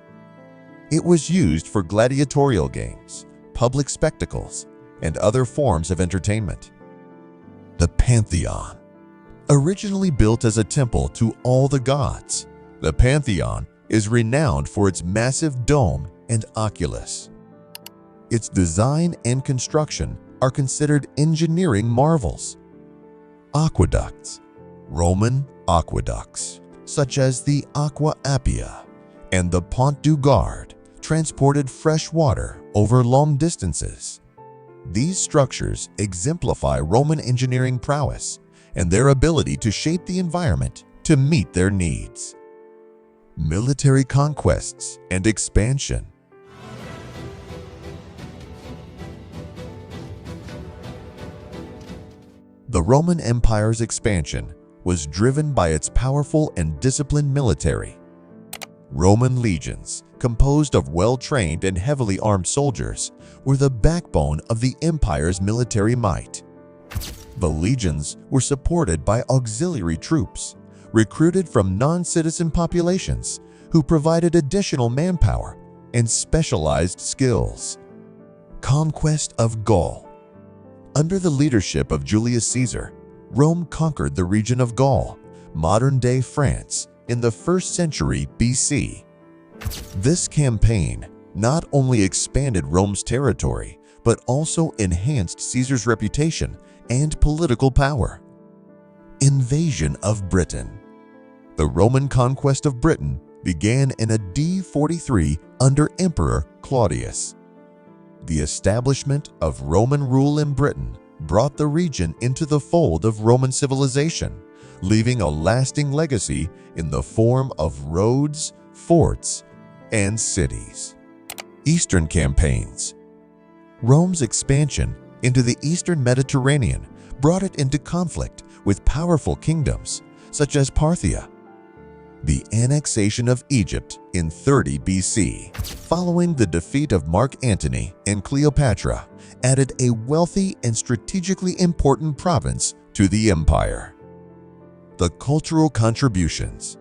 S1: It was used for gladiatorial games, public spectacles, and other forms of entertainment. The Pantheon. Originally built as a temple to all the gods, the Pantheon is renowned for its massive dome and oculus. Its design and construction are considered engineering marvels. Aqueducts. Roman aqueducts, such as the Aqua Appia and the Pont du Gard, transported fresh water over long distances. These structures exemplify Roman engineering prowess and their ability to shape the environment to meet their needs. Military conquests and expansion. The Roman Empire's expansion was driven by its powerful and disciplined military. Roman legions, composed of well-trained and heavily armed soldiers, were the backbone of the empire's military might. The legions were supported by auxiliary troops, recruited from non-citizen populations who provided additional manpower and specialized skills. Conquest of Gaul. Under the leadership of Julius Caesar, Rome conquered the region of Gaul, modern-day France, in the 1st century BC. This campaign not only expanded Rome's territory, but also enhanced Caesar's reputation and political power. Invasion of Britain. The Roman conquest of Britain began in AD 43 under Emperor Claudius. The establishment of Roman rule in Britain brought the region into the fold of Roman civilization, leaving a lasting legacy in the form of roads, forts, and cities. Eastern campaigns. Rome's expansion into the Eastern Mediterranean brought it into conflict with powerful kingdoms such as Parthia. The annexation of Egypt in 30 BC, following the defeat of Mark Antony and Cleopatra, added a wealthy and strategically important province to the empire. The cultural contributions.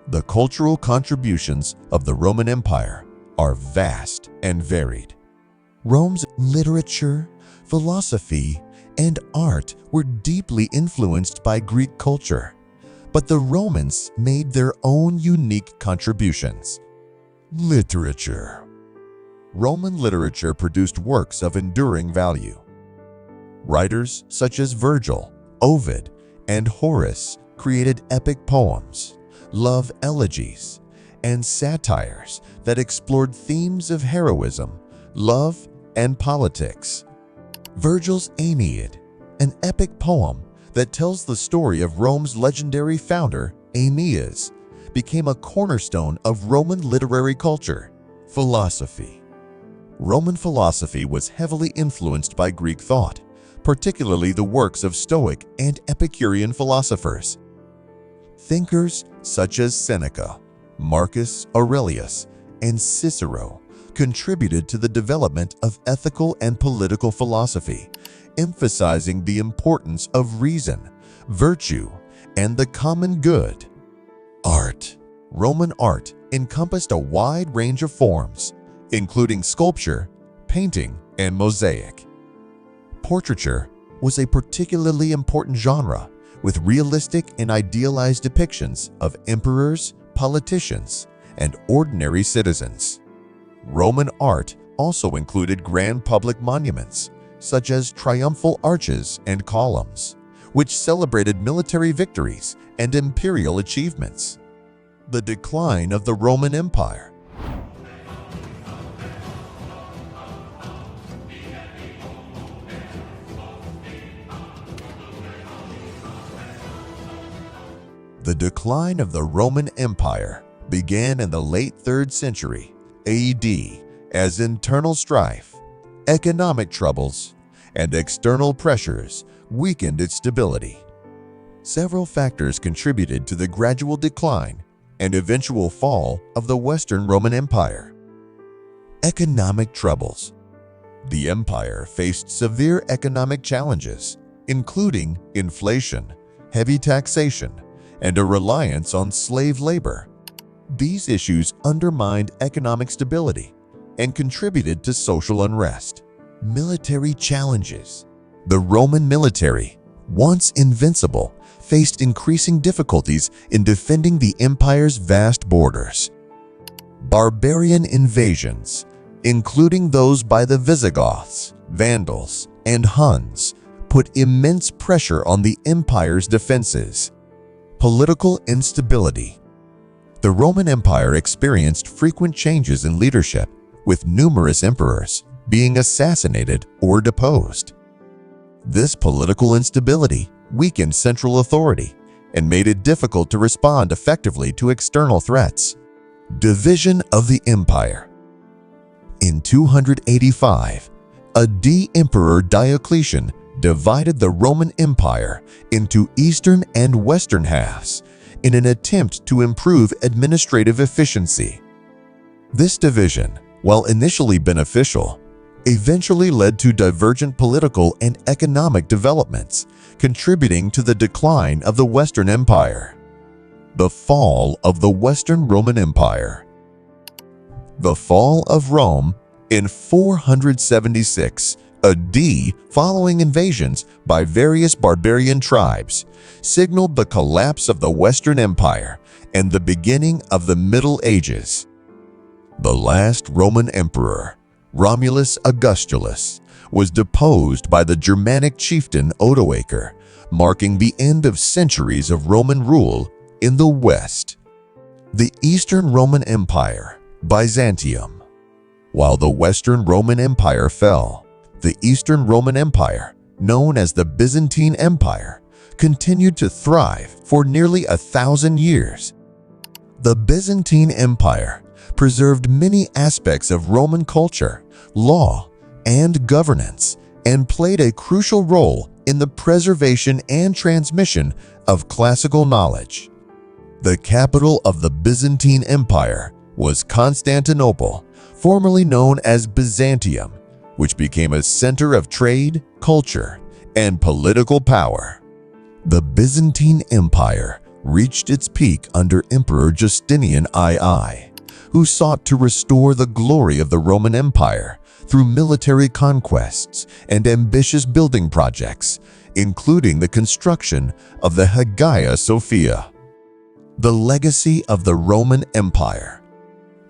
S1: The cultural contributions of the Roman Empire are vast and varied. Rome's literature, philosophy, and art were deeply influenced by Greek culture, but the Romans made their own unique contributions. Literature. Roman literature produced works of enduring value. Writers such as Virgil, Ovid, and Horace created epic poems, love elegies, and satires that explored themes of heroism, love, and politics. Virgil's Aeneid, an epic poem that tells the story of Rome's legendary founder, Aeneas, became a cornerstone of Roman literary culture. Philosophy. Roman philosophy was heavily influenced by Greek thought, particularly the works of Stoic and Epicurean philosophers. Thinkers such as Seneca, Marcus Aurelius, and Cicero contributed to the development of ethical and political philosophy, emphasizing the importance of reason, virtue, and the common good. Art. Roman art encompassed a wide range of forms, including sculpture, painting, and mosaic. Portraiture was a particularly important genre, with realistic and idealized depictions of emperors, politicians, and ordinary citizens. Roman art also included grand public monuments, such as triumphal arches and columns, which celebrated military victories and imperial achievements. The decline of the Roman Empire. The decline of the Roman Empire began in the late 3rd century AD as internal strife, economic troubles, and external pressures weakened its stability. Several factors contributed to the gradual decline and eventual fall of the Western Roman Empire. Economic troubles. The empire faced severe economic challenges, including inflation, heavy taxation, and a reliance on slave labor. These issues undermined economic stability and contributed to social unrest. Military challenges. The Roman military once invincible, faced increasing difficulties in defending the empire's vast borders. Barbarian invasions, including those by the Visigoths, Vandals, and Huns, put immense pressure on the empire's defenses. Political instability. The Roman Empire experienced frequent changes in leadership, with numerous emperors being assassinated or deposed. This political instability weakened central authority and made it difficult to respond effectively to external threats. Division of the empire. In 285, Emperor Diocletian divided the Roman Empire into eastern and western halves in an attempt to improve administrative efficiency. This division, while initially beneficial, eventually led to divergent political and economic developments, contributing to the decline of the Western Empire. The fall of the Western Roman Empire. The fall of Rome in 476 AD, following invasions by various barbarian tribes, signaled the collapse of the Western Empire and the beginning of the Middle Ages. The last Roman emperor, Romulus Augustulus, was deposed by the Germanic chieftain Odoacer, marking the end of centuries of Roman rule in the West. The Eastern Roman Empire, Byzantium. While the Western Roman Empire fell, the Eastern Roman Empire, known as the Byzantine Empire, continued to thrive for nearly 1,000 years. The Byzantine Empire preserved many aspects of Roman culture, law, and governance, and played a crucial role in the preservation and transmission of classical knowledge. The capital of the Byzantine Empire was Constantinople, formerly known as Byzantium, which became a center of trade, culture, and political power. The Byzantine Empire reached its peak under Emperor Justinian II, who sought to restore the glory of the Roman Empire through military conquests and ambitious building projects, including the construction of the Hagia Sophia. The legacy of the Roman Empire.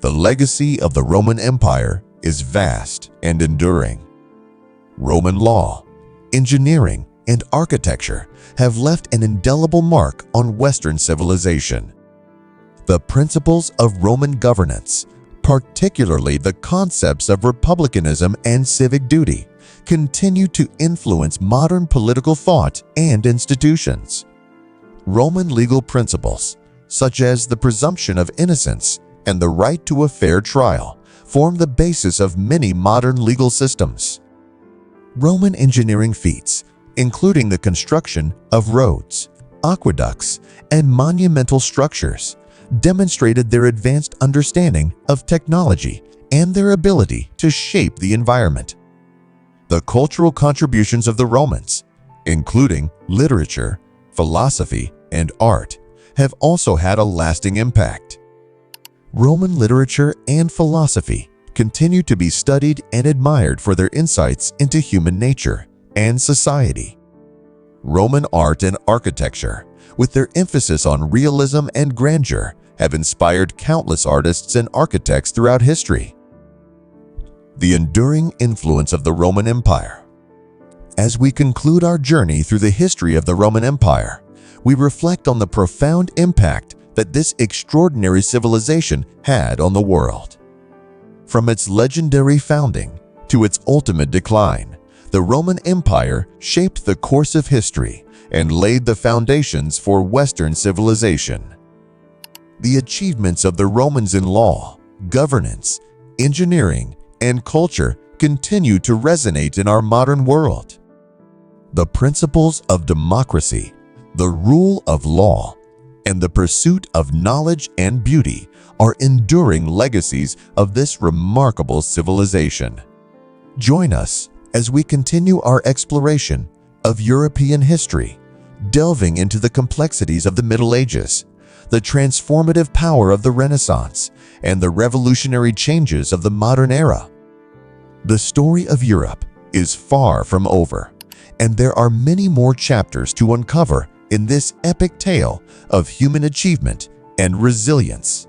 S1: The legacy of the Roman Empire is vast and enduring. Roman law, engineering, and architecture have left an indelible mark on Western civilization. The principles of Roman governance, particularly the concepts of republicanism and civic duty, continue to influence modern political thought and institutions. Roman legal principles, such as the presumption of innocence and the right to a fair trial, form the basis of many modern legal systems. Roman engineering feats, including the construction of roads, aqueducts, and monumental structures, demonstrated their advanced understanding of technology and their ability to shape the environment. The cultural contributions of the Romans, including literature, philosophy, and art, have also had a lasting impact. Roman literature and philosophy continue to be studied and admired for their insights into human nature and society. Roman art and architecture, with their emphasis on realism and grandeur, have inspired countless artists and architects throughout history. The enduring influence of the Roman Empire. As we conclude our journey through the history of the Roman Empire, we reflect on the profound impact that this extraordinary civilization had on the world. From its legendary founding to its ultimate decline, the Roman Empire shaped the course of history and laid the foundations for Western civilization. The achievements of the Romans in law, governance, engineering, and culture continue to resonate in our modern world. The principles of democracy, the rule of law, and the pursuit of knowledge and beauty are enduring legacies of this remarkable civilization. Join us as we continue our exploration of European history, delving into the complexities of the Middle Ages, the transformative power of the Renaissance, and the revolutionary changes of the modern era. The story of Europe is far from over, and there are many more chapters to uncover in this epic tale of human achievement and resilience.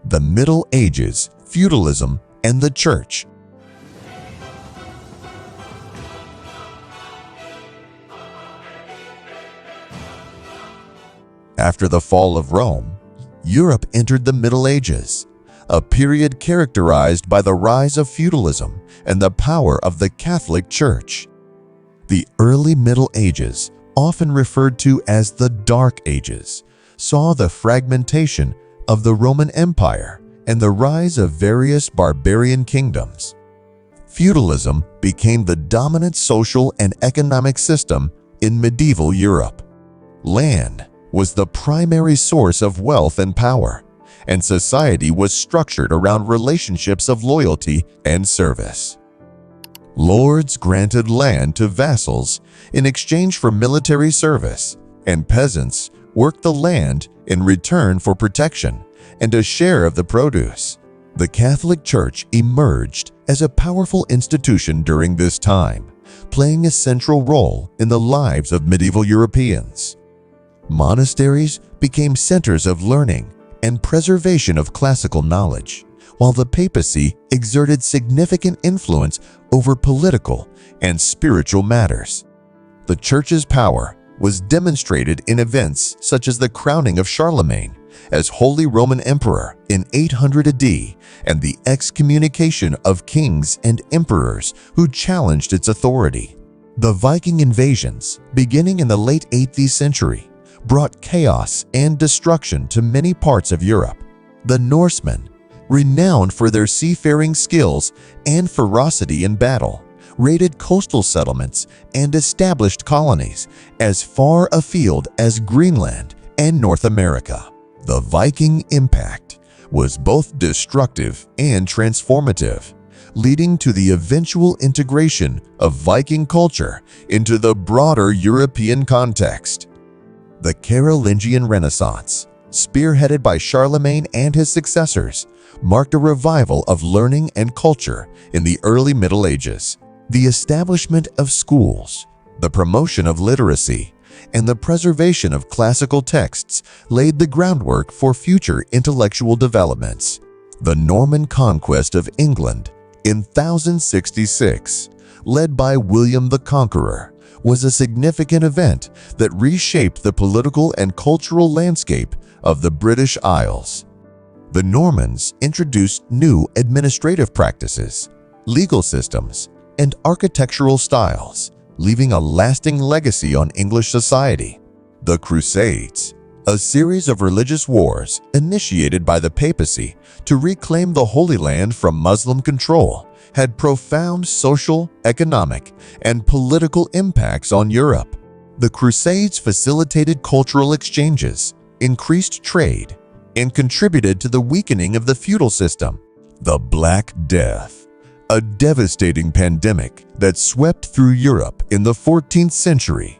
S1: The Middle Ages, feudalism, and the Church. After the fall of Rome, Europe entered the Middle Ages, a period characterized by the rise of feudalism and the power of the Catholic Church. The early Middle Ages, often referred to as the Dark Ages, saw the fragmentation of the Roman Empire and the rise of various barbarian kingdoms. Feudalism became the dominant social and economic system in medieval Europe. Land was the primary source of wealth and power, and society was structured around relationships of loyalty and service. Lords granted land to vassals in exchange for military service, and peasants worked the land in return for protection and a share of the produce. The Catholic Church emerged as a powerful institution during this time, playing a central role in the lives of medieval Europeans. Monasteries became centers of learning and preservation of classical knowledge, while the papacy exerted significant influence over political and spiritual matters. The Church's power was demonstrated in events such as the crowning of Charlemagne as Holy Roman Emperor in 800 AD and the excommunication of kings and emperors who challenged its authority. The Viking invasions, beginning in the late 8th century, brought chaos and destruction to many parts of Europe. The Norsemen, renowned for their seafaring skills and ferocity in battle, raided coastal settlements and established colonies as far afield as Greenland and North America. The Viking impact was both destructive and transformative, leading to the eventual integration of Viking culture into the broader European context. The Carolingian Renaissance, spearheaded by Charlemagne and his successors, marked a revival of learning and culture in the early Middle Ages. The establishment of schools, the promotion of literacy, and the preservation of classical texts laid the groundwork for future intellectual developments. The Norman conquest of England in 1066, led by William the Conqueror, was a significant event that reshaped the political and cultural landscape of the British Isles. The Normans introduced new administrative practices, legal systems, and architectural styles, leaving a lasting legacy on English society. The Crusades, a series of religious wars initiated by the papacy to reclaim the Holy Land from Muslim control, had profound social, economic, and political impacts on Europe. The Crusades facilitated cultural exchanges, increased trade, and contributed to the weakening of the feudal system. The Black Death, a devastating pandemic that swept through Europe in the 14th century,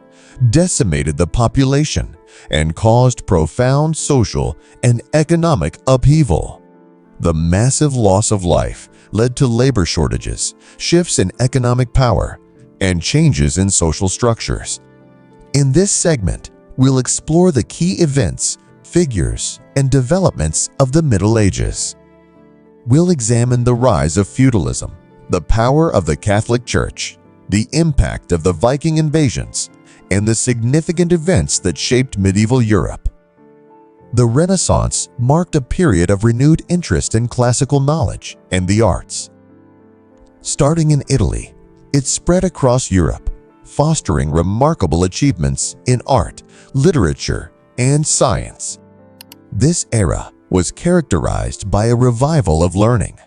S1: decimated the population and caused profound social and economic upheaval. The massive loss of life led to labor shortages, shifts in economic power, and changes in social structures. In this segment, we'll explore the key events, figures, and developments of the Middle Ages. We'll examine the rise of feudalism, the power of the Catholic Church, the impact of the Viking invasions, and the significant events that shaped medieval Europe. The Renaissance marked a period of renewed interest in classical knowledge and the arts. Starting in Italy, it spread across Europe, fostering remarkable achievements in art, literature, and science. This era was characterized by a revival of learning,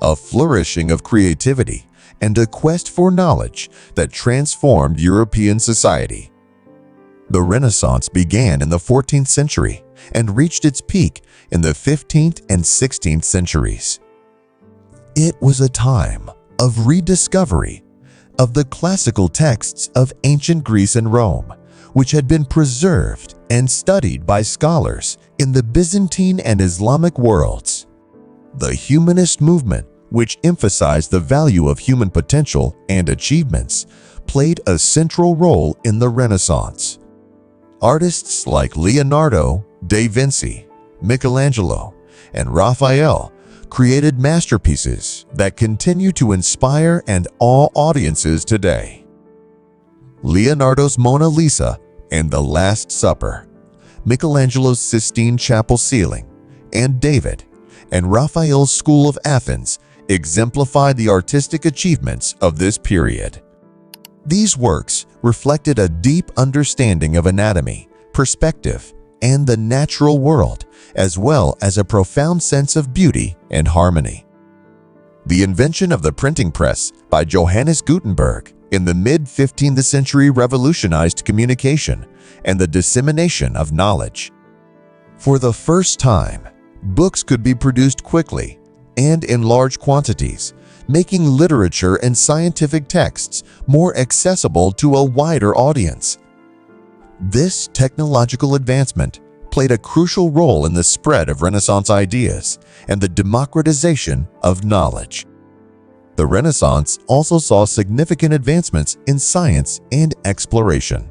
S1: a flourishing of creativity, and a quest for knowledge that transformed European society. The Renaissance began in the 14th century and reached its peak in the 15th and 16th centuries. It was a time of rediscovery of the classical texts of ancient Greece and Rome, which had been preserved and studied by scholars in the Byzantine and Islamic worlds. The humanist movement, which emphasized the value of human potential and achievements, played a central role in the Renaissance. Artists like Leonardo da Vinci, Michelangelo, and Raphael created masterpieces that continue to inspire and awe audiences today. Leonardo's Mona Lisa and The Last Supper, Michelangelo's Sistine Chapel ceiling, and David and Raphael's School of Athens exemplify the artistic achievements of this period. These works reflected a deep understanding of anatomy, perspective, and the natural world, as well as a profound sense of beauty and harmony. The invention of the printing press by Johannes Gutenberg in the mid-15th century revolutionized communication and the dissemination of knowledge. For the first time, books could be produced quickly and in large quantities, making literature and scientific texts more accessible to a wider audience. This technological advancement played a crucial role in the spread of Renaissance ideas and the democratization of knowledge. The Renaissance also saw significant advancements in science and exploration.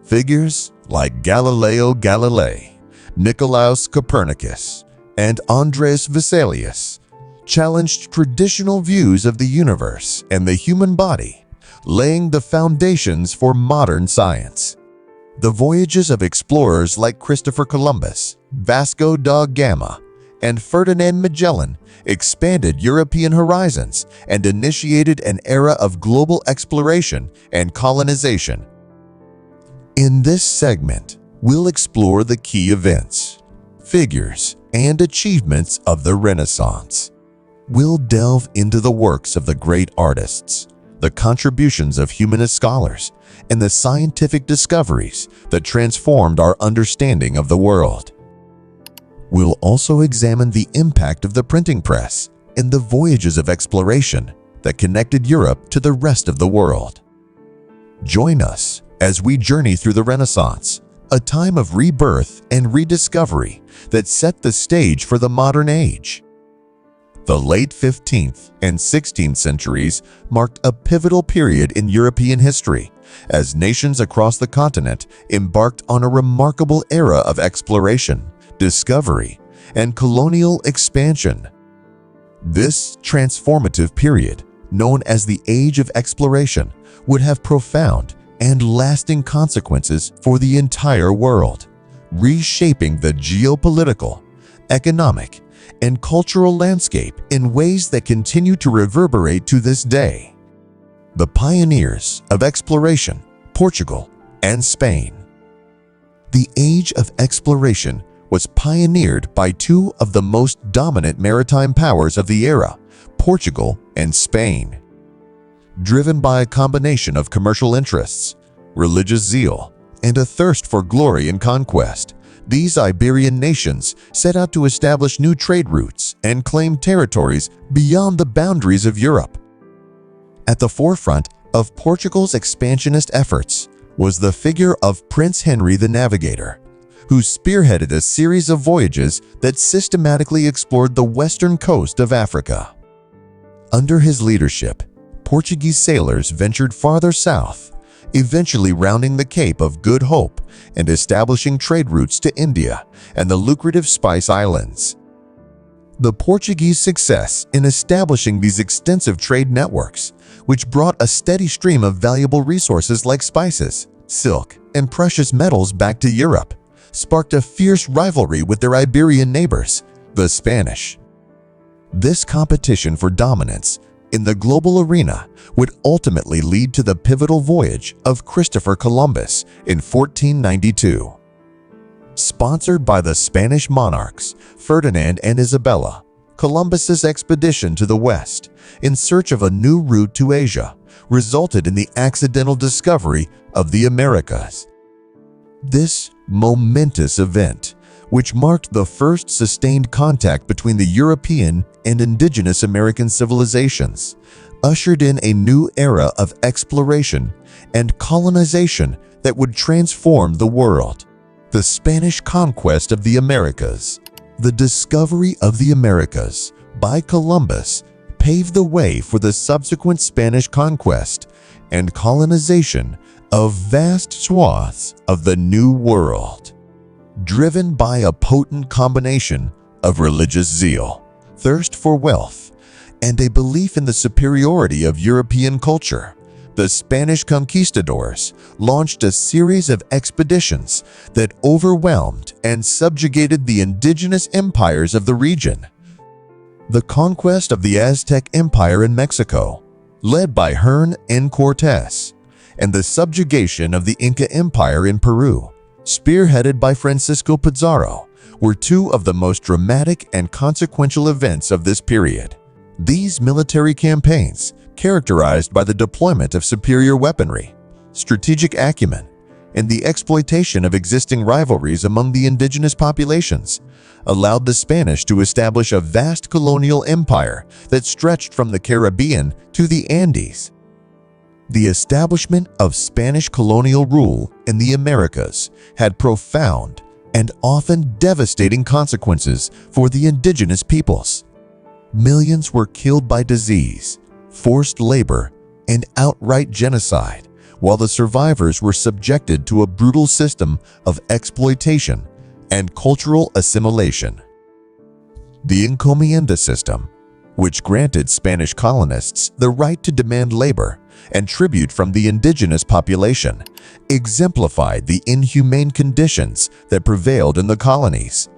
S1: Figures like Galileo Galilei, Nicolaus Copernicus, and Andreas Vesalius challenged traditional views of the universe and the human body, laying the foundations for modern science. The voyages of explorers like Christopher Columbus, Vasco da Gama, and Ferdinand Magellan expanded European horizons and initiated an era of global exploration and colonization. In this segment, we'll explore the key events, figures, and achievements of the Renaissance. We'll delve into the works of the great artists, the contributions of humanist scholars, and the scientific discoveries that transformed our understanding of the world. We'll also examine the impact of the printing press and the voyages of exploration that connected Europe to the rest of the world. Join us as we journey through the Renaissance, a time of rebirth and rediscovery that set the stage for the modern age. The late 15th and 16th centuries marked a pivotal period in European history as nations across the continent embarked on a remarkable era of exploration, discovery, and colonial expansion. This transformative period, known as the Age of Exploration, would have profound and lasting consequences for the entire world, reshaping the geopolitical, economic, and cultural landscape in ways that continue to reverberate to this day. The pioneers of exploration, Portugal and Spain. The Age of Exploration was pioneered by two of the most dominant maritime powers of the era, Portugal and Spain. Driven by a combination of commercial interests, religious zeal, and a thirst for glory and conquest, these Iberian nations set out to establish new trade routes and claim territories beyond the boundaries of Europe. At the forefront of Portugal's expansionist efforts was the figure of Prince Henry the Navigator, who spearheaded a series of voyages that systematically explored the western coast of Africa. Under his leadership, Portuguese sailors ventured farther south, eventually rounding the Cape of Good Hope and establishing trade routes to India and the lucrative Spice Islands. The Portuguese success in establishing these extensive trade networks, which brought a steady stream of valuable resources like spices, silk, and precious metals back to Europe, sparked a fierce rivalry with their Iberian neighbors, the Spanish. This competition for dominance in the global arena would ultimately lead to the pivotal voyage of Christopher Columbus in 1492. Sponsored by the Spanish monarchs Ferdinand and Isabella, Columbus's expedition to the west in search of a new route to Asia resulted in the accidental discovery of the Americas. This momentous event, which marked the first sustained contact between the European and indigenous American civilizations, ushered in a new era of exploration and colonization that would transform the world. The Spanish conquest of the Americas. The discovery of the Americas by Columbus paved the way for the subsequent Spanish conquest and colonization of vast swaths of the New World. Driven by a potent combination of religious zeal, thirst for wealth, and a belief in the superiority of European culture, the Spanish conquistadors launched a series of expeditions that overwhelmed and subjugated the indigenous empires of the region. The conquest of the Aztec Empire in Mexico, led by Hern and Cortés, and the subjugation of the Inca Empire in Peru, spearheaded by Francisco Pizarro, were two of the most dramatic and consequential events of this period. These military campaigns, characterized by the deployment of superior weaponry, strategic acumen, and the exploitation of existing rivalries among the indigenous populations, allowed the Spanish to establish a vast colonial empire that stretched from the Caribbean to the Andes. The establishment of Spanish colonial rule in the Americas had profound and often devastating consequences for the indigenous peoples. Millions were killed by disease, forced labor, and outright genocide, while the survivors were subjected to a brutal system of exploitation and cultural assimilation. The encomienda system, which granted Spanish colonists the right to demand labor and tribute from the indigenous population, exemplified the inhumane conditions that prevailed in the colonies.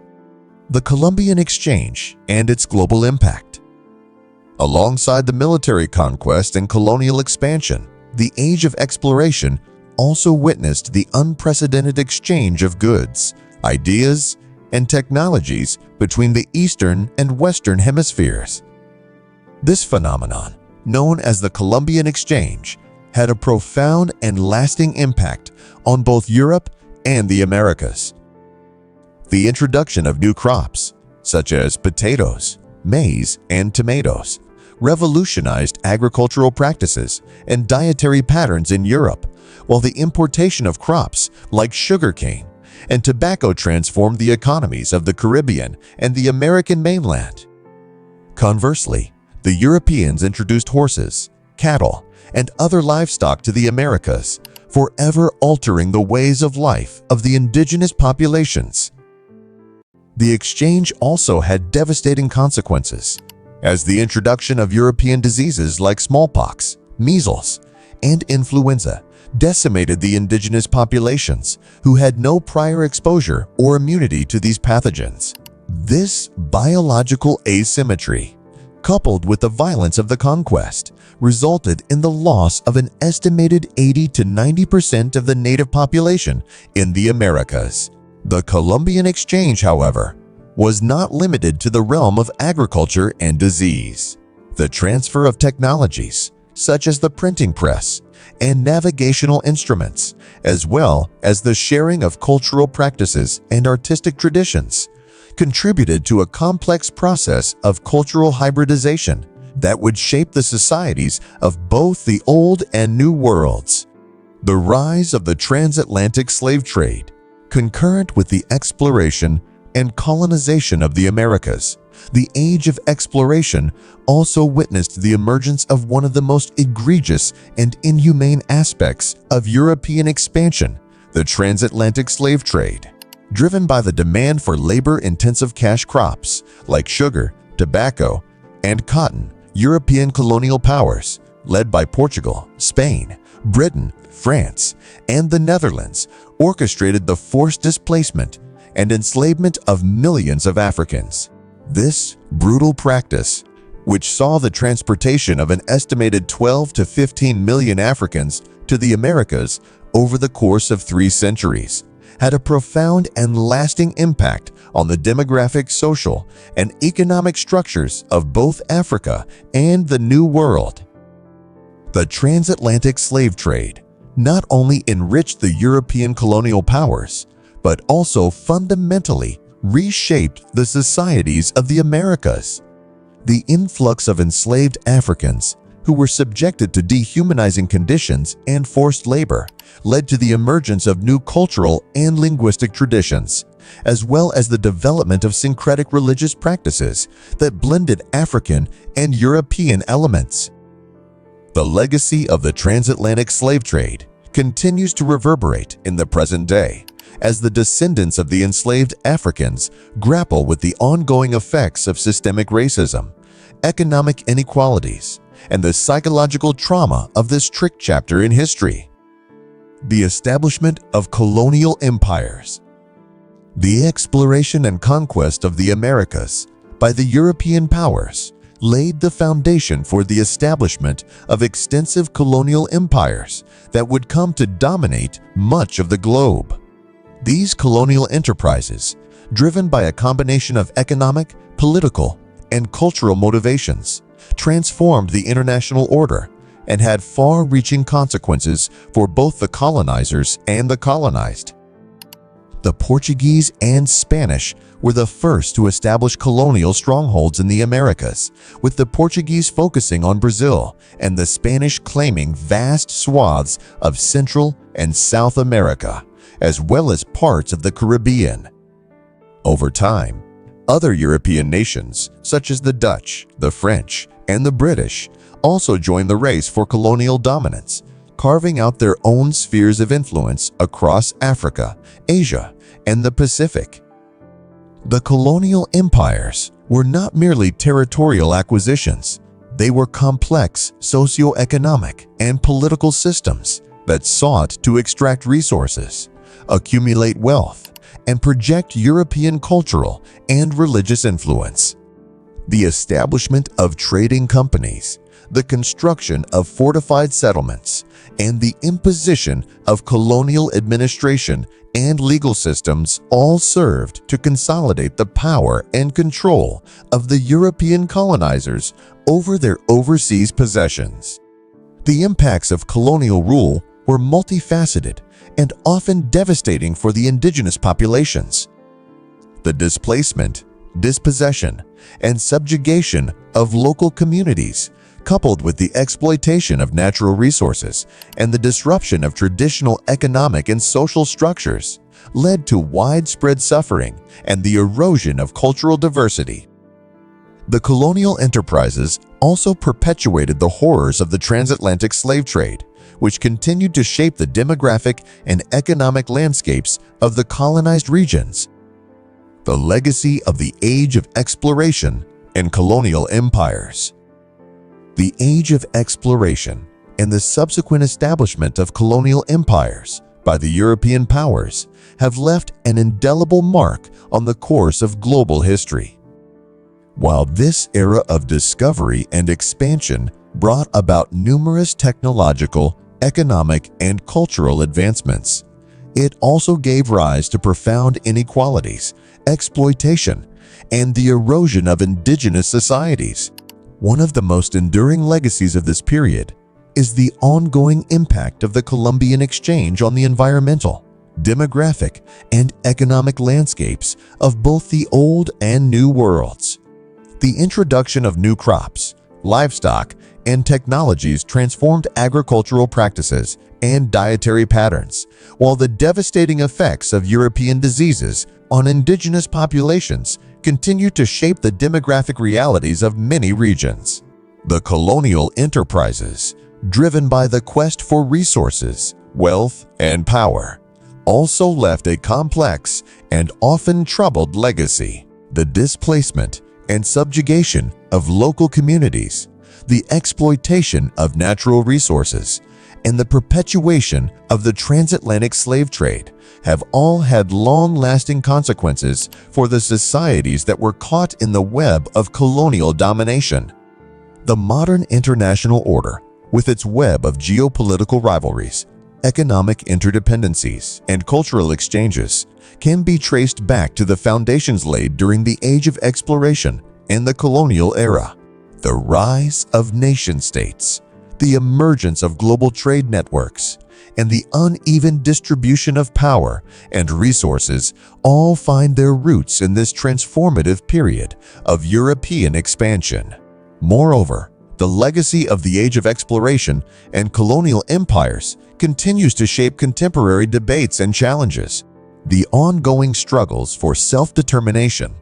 S1: The Columbian Exchange and its global impact. Alongside the military conquest and colonial expansion, the Age of Exploration also witnessed the unprecedented exchange of goods, ideas, and technologies between the Eastern and Western hemispheres. This phenomenon, known as the Columbian Exchange, had a profound and lasting impact on both Europe and the Americas. The introduction of new crops, such as potatoes, maize, and tomatoes, revolutionized agricultural practices and dietary patterns in Europe, while the importation of crops like sugarcane and tobacco transformed the economies of the Caribbean and the American mainland. Conversely, the Europeans introduced horses, cattle, and other livestock to the Americas, forever altering the ways of life of the indigenous populations. The exchange also had devastating consequences, as the introduction of European diseases like smallpox, measles, and influenza decimated the indigenous populations who had no prior exposure or immunity to these pathogens. This biological asymmetry, coupled with the violence of the conquest, resulted in the loss of an estimated 80 to 90% of the native population in the Americas. The Columbian Exchange, however, was not limited to the realm of agriculture and disease. The transfer of technologies, such as the printing press and navigational instruments, as well as the sharing of cultural practices and artistic traditions, contributed to a complex process of cultural hybridization that would shape the societies of both the Old and New Worlds. The rise of the transatlantic slave trade, concurrent with the exploration and colonization of the Americas, the Age of Exploration also witnessed the emergence of one of the most egregious and inhumane aspects of European expansion, the transatlantic slave trade. Driven by the demand for labor-intensive cash crops like sugar, tobacco, and cotton, European colonial powers, led by Portugal, Spain, Britain, France, and the Netherlands, orchestrated the forced displacement and enslavement of millions of Africans. This brutal practice, which saw the transportation of an estimated 12 to 15 million Africans to the Americas over the course of 3 centuries, had a profound and lasting impact on the demographic, social, and economic structures of both Africa and the New World. The transatlantic slave trade not only enriched the European colonial powers, but also fundamentally reshaped the societies of the Americas. The influx of enslaved Africans who were subjected to dehumanizing conditions and forced labor led to the emergence of new cultural and linguistic traditions, as well as the development of syncretic religious practices that blended African and European elements. The legacy of the transatlantic slave trade continues to reverberate in the present day as the descendants of the enslaved Africans grapple with the ongoing effects of systemic racism, economic inequalities, and the psychological trauma of this trick chapter in history. The establishment of colonial empires. The exploration and conquest of the Americas by the European powers laid the foundation for the establishment of extensive colonial empires that would come to dominate much of the globe. These colonial enterprises, driven by a combination of economic, political, and cultural motivations, transformed the international order and had far-reaching consequences for both the colonizers and the colonized. The Portuguese and Spanish were the first to establish colonial strongholds in the Americas, with the Portuguese focusing on Brazil and the Spanish claiming vast swaths of Central and South America, as well as parts of the Caribbean. Over time, other European nations, such as the Dutch, the French, and the British, also joined the race for colonial dominance, carving out their own spheres of influence across Africa, Asia, and the Pacific. The colonial empires were not merely territorial acquisitions. They were complex socio-economic and political systems that sought to extract resources, accumulate wealth, and project European cultural and religious influence. The establishment of trading companies, the construction of fortified settlements, and the imposition of colonial administration and legal systems all served to consolidate the power and control of the European colonizers over their overseas possessions. The impacts of colonial rule were multifaceted and often devastating for the indigenous populations. The displacement, dispossession, and subjugation of local communities, coupled with the exploitation of natural resources and the disruption of traditional economic and social structures, led to widespread suffering and the erosion of cultural diversity. The colonial enterprises also perpetuated the horrors of the transatlantic slave trade, which continued to shape the demographic and economic landscapes of the colonized regions. The legacy of the Age of Exploration and Colonial Empires. The Age of Exploration and the subsequent establishment of colonial empires by the European powers have left an indelible mark on the course of global history. While this era of discovery and expansion brought about numerous technological, economic, and cultural advancements, it also gave rise to profound inequalities, exploitation, and the erosion of indigenous societies. One of the most enduring legacies of this period is the ongoing impact of the Columbian Exchange on the environmental, demographic, and economic landscapes of both the Old and New Worlds. The introduction of new crops, livestock, and technologies transformed agricultural practices and dietary patterns, while the devastating effects of European diseases on indigenous populations continue to shape the demographic realities of many regions. The colonial enterprises, driven by the quest for resources, wealth, and power, also left a complex and often troubled legacy. The displacement and subjugation of local communities, the exploitation of natural resources, and the perpetuation of the transatlantic slave trade have all had long-lasting consequences for the societies that were caught in the web of colonial domination. The modern international order, with its web of geopolitical rivalries, economic interdependencies, and cultural exchanges, can be traced back to the foundations laid during the Age of Exploration and the colonial era. The rise of nation-states, the emergence of global trade networks, and the uneven distribution of power and resources all find their roots in this transformative period of European expansion. Moreover, the legacy of the Age of Exploration and colonial empires continues to shape contemporary debates and challenges. The ongoing struggles for self-determination,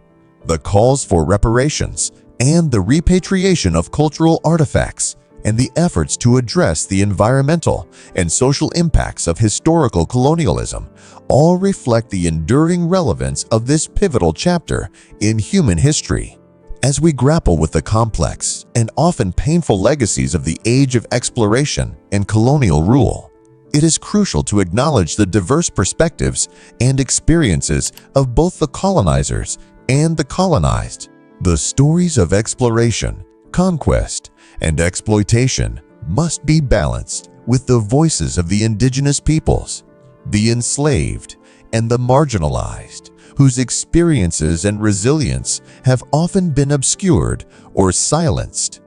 S1: the calls for reparations, and the repatriation of cultural artifacts and the efforts to address the environmental and social impacts of historical colonialism all reflect the enduring relevance of this pivotal chapter in human history. As we grapple with the complex and often painful legacies of the age of exploration and colonial rule, it is crucial to acknowledge the diverse perspectives and experiences of both the colonizers and the colonized. The stories of exploration, conquest, and exploitation must be balanced with the voices of the indigenous peoples, the enslaved, and the marginalized, whose experiences and resilience have often been obscured or silenced.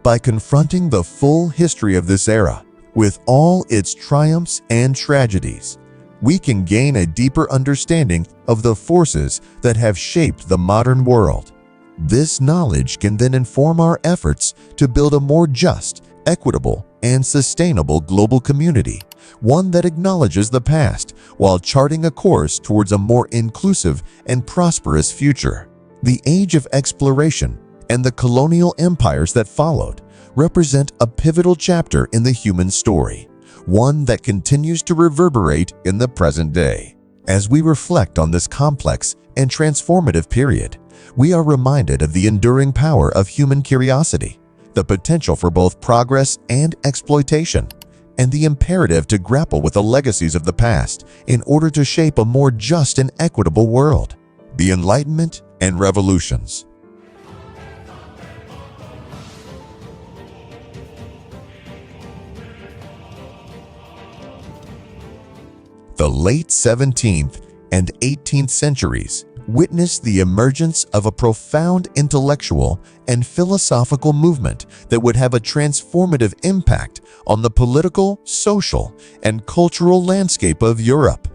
S1: By confronting the full history of this era, with all its triumphs and tragedies, we can gain a deeper understanding of the forces that have shaped the modern world. This knowledge can then inform our efforts to build a more just, equitable, and sustainable global community, one that acknowledges the past while charting a course towards a more inclusive and prosperous future. The age of exploration and the colonial empires that followed represent a pivotal chapter in the human story, one that continues to reverberate in the present day. As we reflect on this complex and transformative period, we are reminded of the enduring power of human curiosity, the potential for both progress and exploitation, and the imperative to grapple with the legacies of the past in order to shape a more just and equitable world. The Enlightenment and Revolutions. The late 17th and 18th centuries witnessed the emergence of a profound intellectual and philosophical movement that would have a transformative impact on the political, social, and cultural landscape of Europe.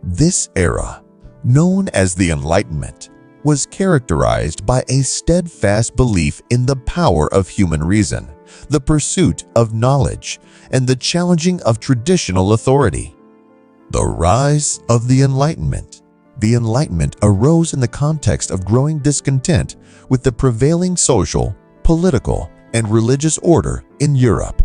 S1: This era, known as the Enlightenment, was characterized by a steadfast belief in the power of human reason, the pursuit of knowledge, and the challenging of traditional authority. The rise of the Enlightenment. The Enlightenment arose in the context of growing discontent with the prevailing social, political, and religious order in Europe.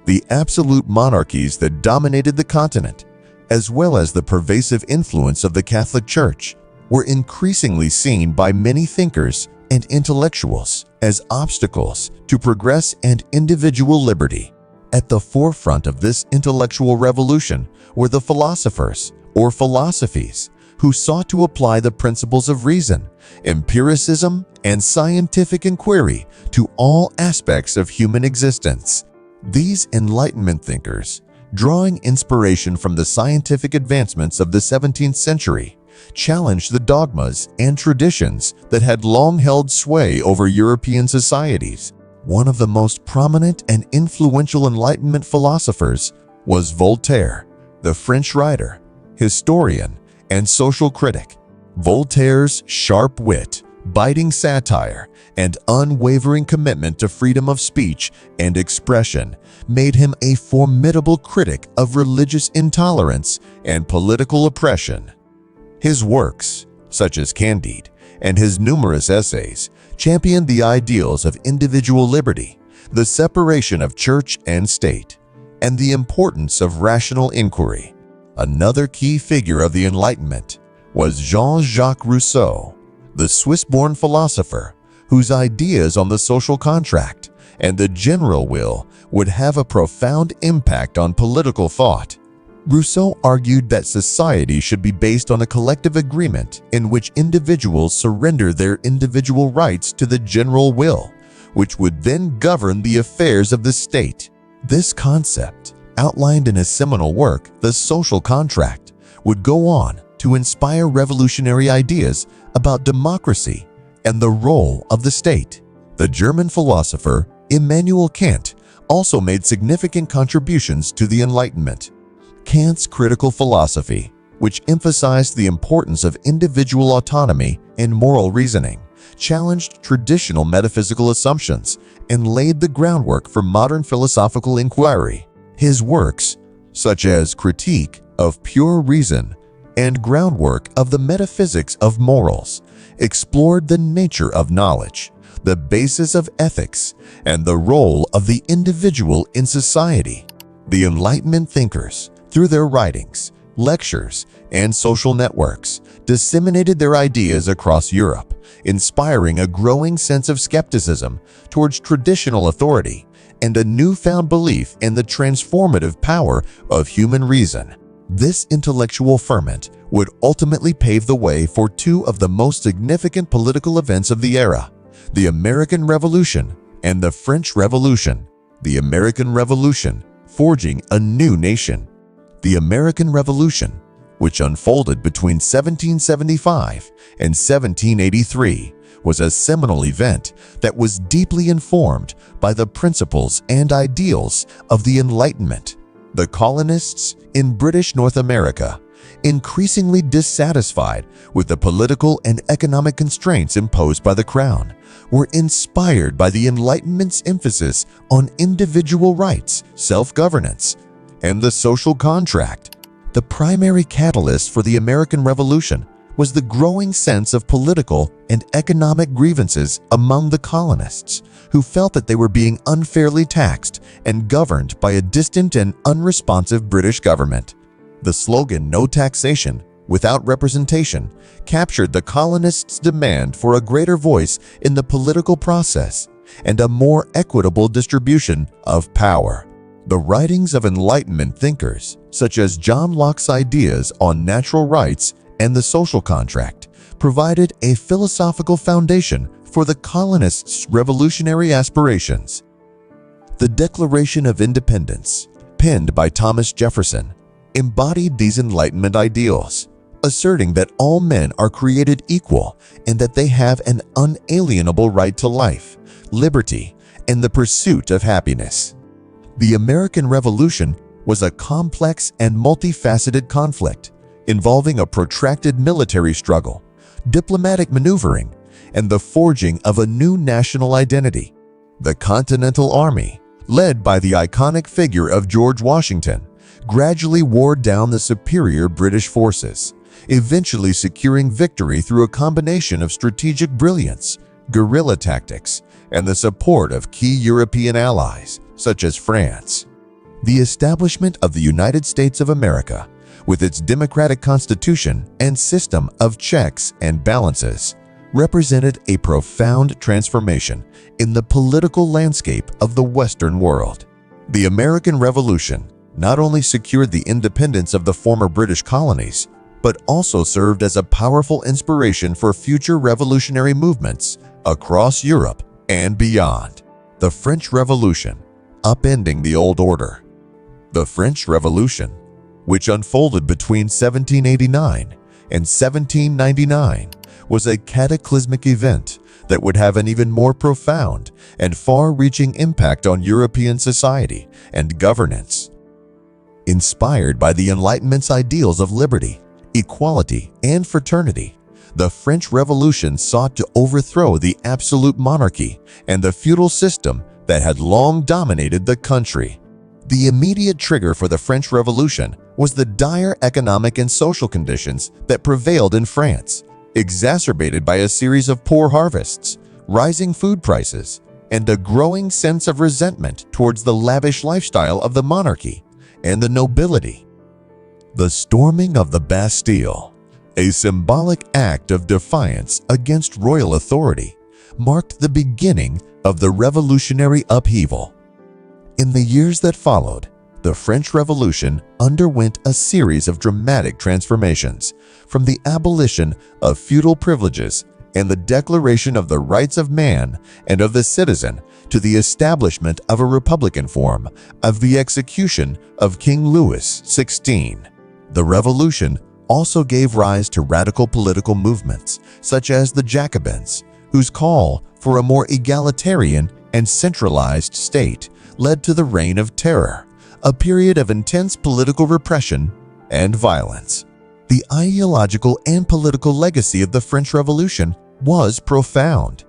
S1: The absolute monarchies that dominated the continent, as well as the pervasive influence of the Catholic Church, were increasingly seen by many thinkers and intellectuals as obstacles to progress and individual liberty. At the forefront of this intellectual revolution were the philosophers, or philosophies, who sought to apply the principles of reason, empiricism, and scientific inquiry to all aspects of human existence. These Enlightenment thinkers, drawing inspiration from the scientific advancements of the 17th century, challenged the dogmas and traditions that had long held sway over European societies. One of the most prominent and influential Enlightenment philosophers was Voltaire, the French writer, historian, and social critic. Voltaire's sharp wit, biting satire, and unwavering commitment to freedom of speech and expression made him a formidable critic of religious intolerance and political oppression. His works, such as Candide, and his numerous essays, championed the ideals of individual liberty, the separation of church and state, and the importance of rational inquiry. Another key figure of the Enlightenment was Jean-Jacques Rousseau, the Swiss-born philosopher whose ideas on the social contract and the general will would have a profound impact on political thought. Rousseau argued that society should be based on a collective agreement in which individuals surrender their individual rights to the general will, which would then govern the affairs of the state. This concept, outlined in his seminal work, The Social Contract, would go on to inspire revolutionary ideas about democracy and the role of the state. The German philosopher Immanuel Kant also made significant contributions to the Enlightenment. Kant's critical philosophy, which emphasized the importance of individual autonomy and moral reasoning, challenged traditional metaphysical assumptions and laid the groundwork for modern philosophical inquiry. His works, such as Critique of Pure Reason and Groundwork of the Metaphysics of Morals, explored the nature of knowledge, the basis of ethics, and the role of the individual in society. The Enlightenment thinkers, through their writings, lectures, and social networks, disseminated their ideas across Europe, inspiring a growing sense of skepticism towards traditional authority and a newfound belief in the transformative power of human reason. This intellectual ferment would ultimately pave the way for two of the most significant political events of the era: the American Revolution and the French Revolution. The American Revolution, forging a new nation. The American Revolution, which unfolded between 1775 and 1783, was a seminal event that was deeply informed by the principles and ideals of the Enlightenment. The colonists in British North America, increasingly dissatisfied with the political and economic constraints imposed by the Crown, were inspired by the Enlightenment's emphasis on individual rights, self-governance, and the social contract. The primary catalyst for the American Revolution was the growing sense of political and economic grievances among the colonists, who felt that they were being unfairly taxed and governed by a distant and unresponsive British government. The slogan "No taxation without representation" captured the colonists' demand for a greater voice in the political process and a more equitable distribution of power. The writings of Enlightenment thinkers, such as John Locke's ideas on natural rights and the social contract, provided a philosophical foundation for the colonists' revolutionary aspirations. The Declaration of Independence, penned by Thomas Jefferson, embodied these Enlightenment ideals, asserting that all men are created equal and that they have an unalienable right to life, liberty, and the pursuit of happiness. The American Revolution was a complex and multifaceted conflict involving a protracted military struggle, diplomatic maneuvering, and the forging of a new national identity. The Continental Army, led by the iconic figure of George Washington, gradually wore down the superior British forces, eventually securing victory through a combination of strategic brilliance, guerrilla tactics, and the support of key European allies, such as France. The establishment of the United States of America, with its democratic constitution and system of checks and balances, represented a profound transformation in the political landscape of the Western world. The American Revolution not only secured the independence of the former British colonies, but also served as a powerful inspiration for future revolutionary movements across Europe and beyond. The French Revolution, upending the old order. The French Revolution, which unfolded between 1789 and 1799, was a cataclysmic event that would have an even more profound and far-reaching impact on European society and governance. Inspired by the Enlightenment's ideals of liberty, equality, and fraternity, the French Revolution sought to overthrow the absolute monarchy and the feudal system that had long dominated the country. The immediate trigger for the French Revolution was the dire economic and social conditions that prevailed in France, exacerbated by a series of poor harvests, rising food prices, and a growing sense of resentment towards the lavish lifestyle of the monarchy and the nobility. The storming of the Bastille, a symbolic act of defiance against royal authority, marked the beginning of the revolutionary upheaval. In the years that followed, the French Revolution underwent a series of dramatic transformations, from the abolition of feudal privileges and the declaration of the rights of man and of the citizen to the establishment of a republican form of the execution of King Louis XVI. The revolution also gave rise to radical political movements such as the Jacobins, whose call for a more egalitarian and centralized state led to the Reign of Terror, a period of intense political repression and violence. The ideological and political legacy of the French Revolution was profound.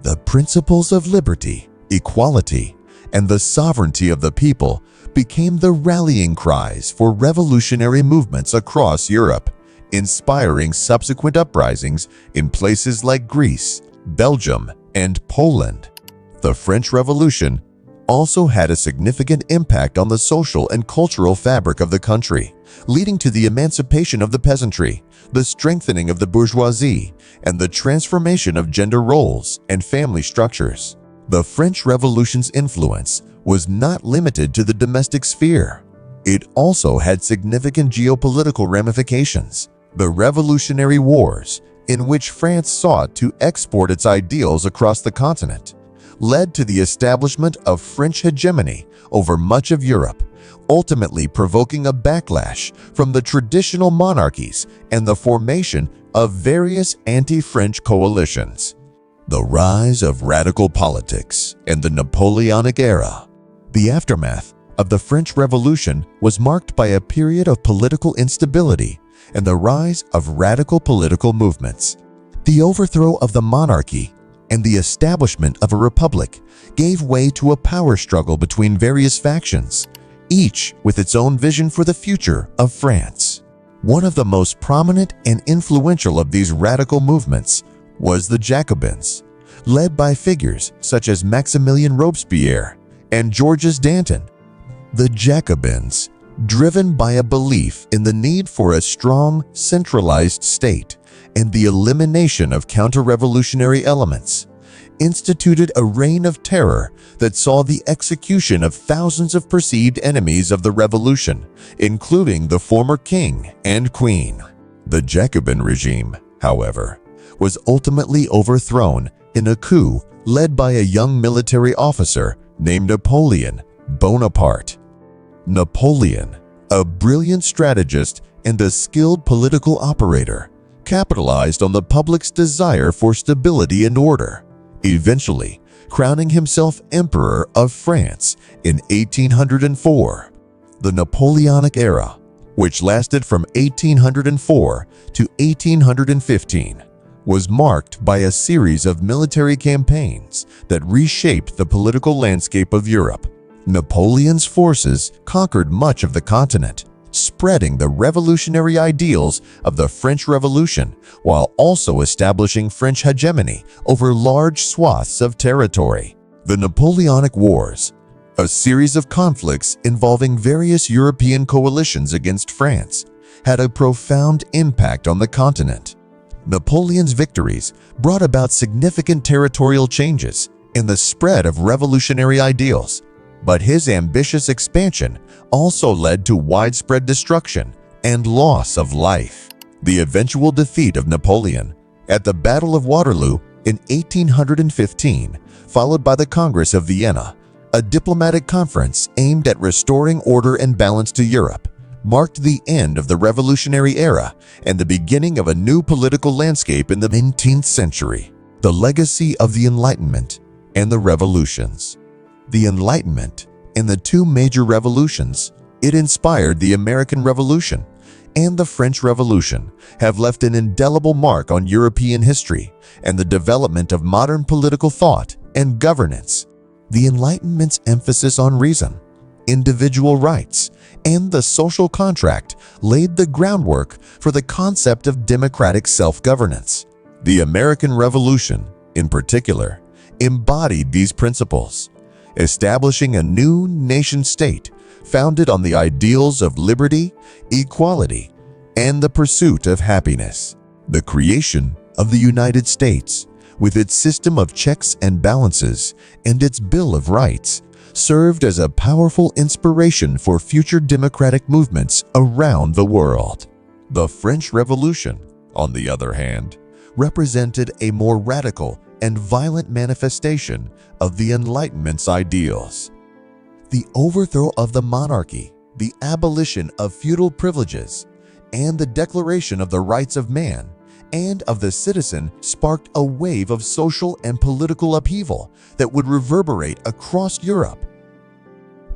S1: The principles of liberty, equality, and the sovereignty of the people became the rallying cries for revolutionary movements across Europe, inspiring subsequent uprisings in places like Greece, Belgium, and Poland. The French Revolution also had a significant impact on the social and cultural fabric of the country, leading to the emancipation of the peasantry, the strengthening of the bourgeoisie, and the transformation of gender roles and family structures. The French Revolution's influence was not limited to the domestic sphere. It also had significant geopolitical ramifications. The Revolutionary Wars, in which France sought to export its ideals across the continent, led to the establishment of French hegemony over much of Europe, ultimately provoking a backlash from the traditional monarchies and the formation of various anti-French coalitions. The rise of radical politics and the Napoleonic era. The aftermath of the French Revolution was marked by a period of political instability and the rise of radical political movements. The overthrow of the monarchy and the establishment of a republic gave way to a power struggle between various factions, each with its own vision for the future of France. One of the most prominent and influential of these radical movements was the Jacobins, led by figures such as Maximilien Robespierre and Georges Danton. The Jacobins, driven by a belief in the need for a strong, centralized state and the elimination of counter-revolutionary elements, instituted a reign of terror that saw the execution of thousands of perceived enemies of the revolution, including the former king and queen. The Jacobin regime, however, was ultimately overthrown in a coup led by a young military officer named Napoleon Bonaparte. Napoleon, a brilliant strategist and a skilled political operator, capitalized on the public's desire for stability and order, eventually crowning himself Emperor of France in 1804. The Napoleonic era, which lasted from 1804 to 1815, was marked by a series of military campaigns that reshaped the political landscape of Europe. Napoleon's forces conquered much of the continent, spreading the revolutionary ideals of the French Revolution while also establishing French hegemony over large swaths of territory. The Napoleonic Wars, a series of conflicts involving various European coalitions against France, had a profound impact on the continent. Napoleon's victories brought about significant territorial changes in the spread of revolutionary ideals, but his ambitious expansion also led to widespread destruction and loss of life. The eventual defeat of Napoleon at the Battle of Waterloo in 1815, followed by the Congress of Vienna, a diplomatic conference aimed at restoring order and balance to Europe, marked the end of the Revolutionary era and the beginning of a new political landscape in the 19th century. The legacy of the Enlightenment and the revolutions. The Enlightenment and the two major revolutions it inspired, the American Revolution and the French Revolution, have left an indelible mark on European history and the development of modern political thought and governance. The Enlightenment's emphasis on reason, individual rights, and the social contract laid the groundwork for the concept of democratic self-governance. The American Revolution, in particular, embodied these principles, establishing a new nation-state founded on the ideals of liberty, equality, and the pursuit of happiness. The creation of the United States, with its system of checks and balances and its Bill of Rights, served as a powerful inspiration for future democratic movements around the world. The French Revolution, on the other hand, represented a more radical and violent manifestation of the Enlightenment's ideals. The overthrow of the monarchy, the abolition of feudal privileges, and the declaration of the rights of man and of the citizen sparked a wave of social and political upheaval that would reverberate across Europe.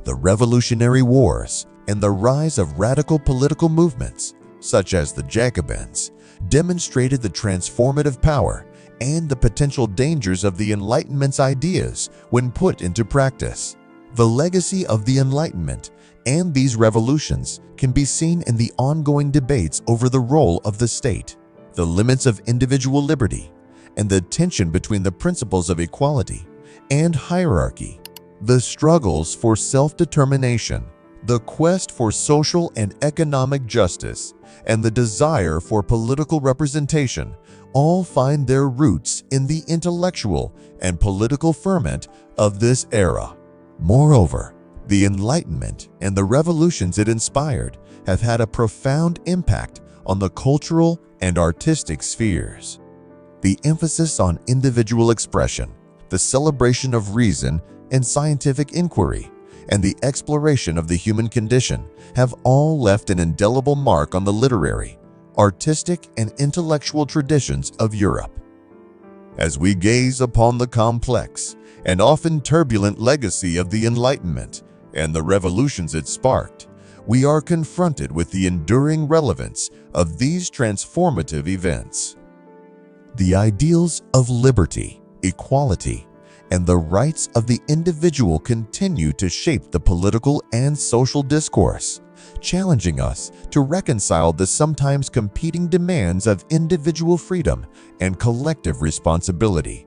S1: The Revolutionary Wars and the rise of radical political movements, such as the Jacobins, demonstrated the transformative power and the potential dangers of the Enlightenment's ideas when put into practice. The legacy of the Enlightenment and these revolutions can be seen in the ongoing debates over the role of the state, the limits of individual liberty, and the tension between the principles of equality and hierarchy. The struggles for self-determination, the quest for social and economic justice, and the desire for political representation all find their roots in the intellectual and political ferment of this era. Moreover, the Enlightenment and the revolutions it inspired have had a profound impact on the cultural and artistic spheres. The emphasis on individual expression, the celebration of reason and scientific inquiry, and the exploration of the human condition have all left an indelible mark on the literary, artistic, and intellectual traditions of Europe. As we gaze upon the complex and often turbulent legacy of the Enlightenment and the revolutions it sparked, we are confronted with the enduring relevance of these transformative events. The ideals of liberty, equality, and the rights of the individual continue to shape the political and social discourse, challenging us to reconcile the sometimes competing demands of individual freedom and collective responsibility.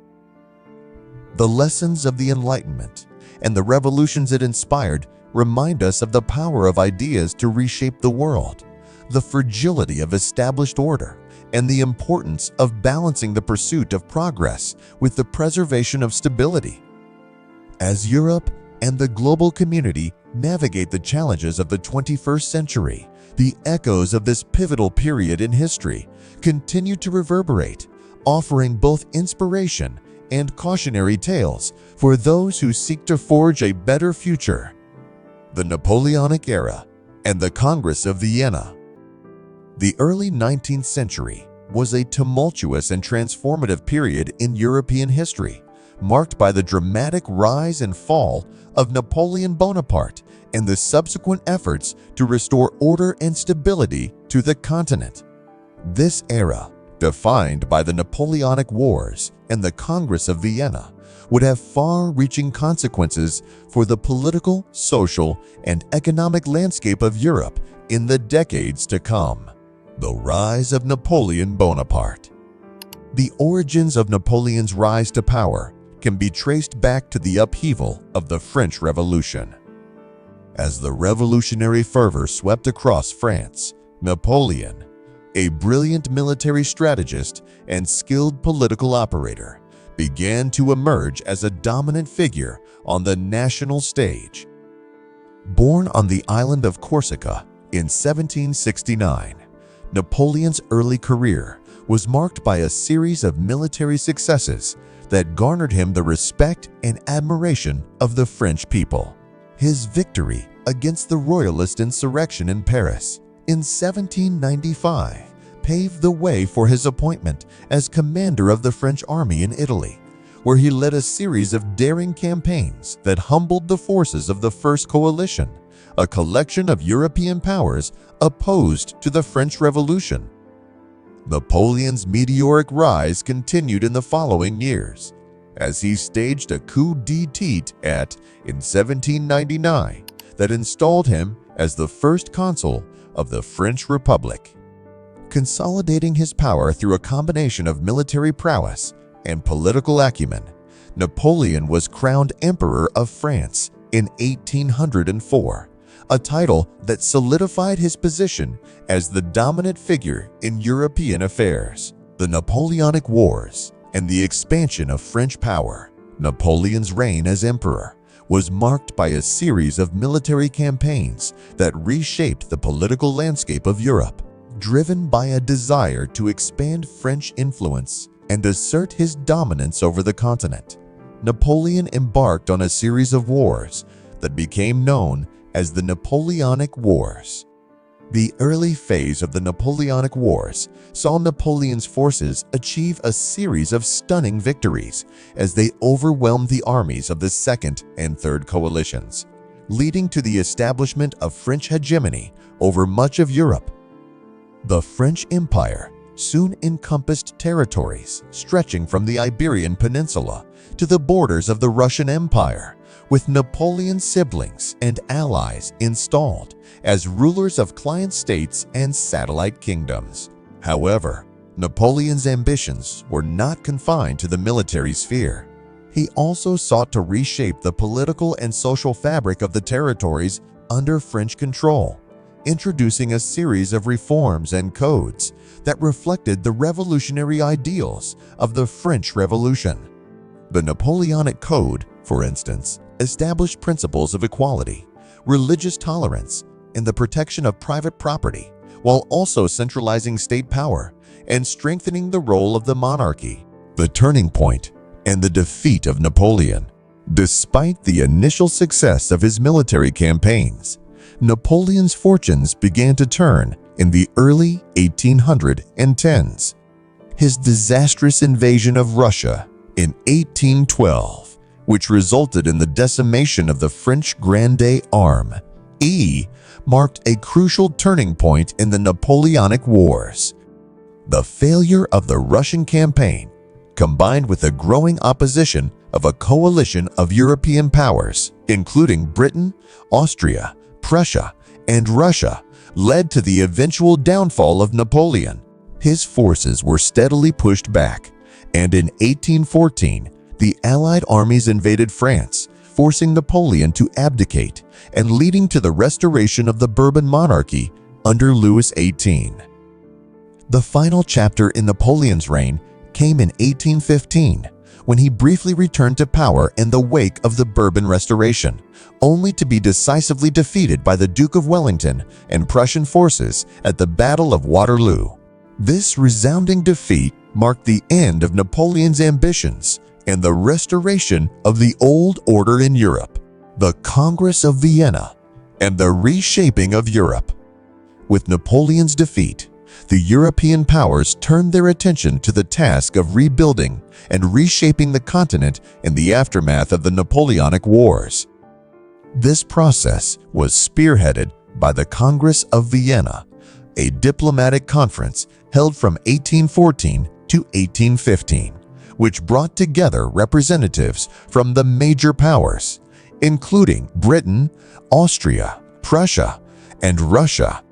S1: The lessons of the Enlightenment and the revolutions it inspired remind us of the power of ideas to reshape the world, the fragility of established order, and the importance of balancing the pursuit of progress with the preservation of stability. As Europe and the global community navigate the challenges of the 21st century, the echoes of this pivotal period in history continue to reverberate, offering both inspiration and cautionary tales for those who seek to forge a better future. The Napoleonic Era and the Congress of Vienna. The early 19th century was a tumultuous and transformative period in European history, marked by the dramatic rise and fall of Napoleon Bonaparte and the subsequent efforts to restore order and stability to the continent. This era, defined by the Napoleonic Wars and the Congress of Vienna, would have far-reaching consequences for the political, social, and economic landscape of Europe in the decades to come. The rise of Napoleon Bonaparte. The origins of Napoleon's rise to power can be traced back to the upheaval of the French Revolution. As the revolutionary fervor swept across France, Napoleon, a brilliant military strategist and skilled political operator, began to emerge as a dominant figure on the national stage. Born on the island of Corsica in 1769, Napoleon's early career was marked by a series of military successes that garnered him the respect and admiration of the French people. His victory against the Royalist insurrection in Paris in 1795 paved the way for his appointment as commander of the French army in Italy, where he led a series of daring campaigns that humbled the forces of the First Coalition, a collection of European powers opposed to the French Revolution. Napoleon's meteoric rise continued in the following years, as he staged a coup d'état in 1799 that installed him as the first consul of the French Republic. Consolidating his power through a combination of military prowess and political acumen, Napoleon was crowned Emperor of France in 1804, a title that solidified his position as the dominant figure in European affairs. The Napoleonic Wars and the expansion of French power. Napoleon's reign as emperor was marked by a series of military campaigns that reshaped the political landscape of Europe, driven by a desire to expand French influence and assert his dominance over the continent. Napoleon embarked on a series of wars that became known as the Napoleonic Wars. The early phase of the Napoleonic Wars saw Napoleon's forces achieve a series of stunning victories as they overwhelmed the armies of the Second and Third Coalitions, leading to the establishment of French hegemony over much of Europe. The French Empire soon encompassed territories stretching from the Iberian Peninsula to the borders of the Russian Empire, with Napoleon's siblings and allies installed as rulers of client states and satellite kingdoms. However, Napoleon's ambitions were not confined to the military sphere. He also sought to reshape the political and social fabric of the territories under French control, introducing a series of reforms and codes that reflected the revolutionary ideals of the French Revolution. The Napoleonic Code, for instance, established principles of equality, religious tolerance, and the protection of private property, while also centralizing state power and strengthening the role of the monarchy. The turning point and the defeat of Napoleon. Despite the initial success of his military campaigns, Napoleon's fortunes began to turn in the early 1810s. His disastrous invasion of Russia in 1812, which resulted in the decimation of the French Grande Army, marked a crucial turning point in the Napoleonic Wars. The failure of the Russian campaign, combined with the growing opposition of a coalition of European powers, including Britain, Austria, Prussia, and Russia, led to the eventual downfall of Napoleon. His forces were steadily pushed back, and in 1814, the Allied armies invaded France, forcing Napoleon to abdicate and leading to the restoration of the Bourbon monarchy under Louis XVIII. The final chapter in Napoleon's reign came in 1815, when he briefly returned to power in the wake of the Bourbon Restoration, only to be decisively defeated by the Duke of Wellington and Prussian forces at the Battle of Waterloo. This resounding defeat marked the end of Napoleon's ambitions and the restoration of the old order in Europe. The Congress of Vienna and the reshaping of Europe. With Napoleon's defeat, the European powers turned their attention to the task of rebuilding and reshaping the continent in the aftermath of the Napoleonic Wars. This process was spearheaded by the Congress of Vienna, a diplomatic conference held from 1814 to 1815, which brought together representatives from the major powers, including Britain, Austria, Prussia, and Russia.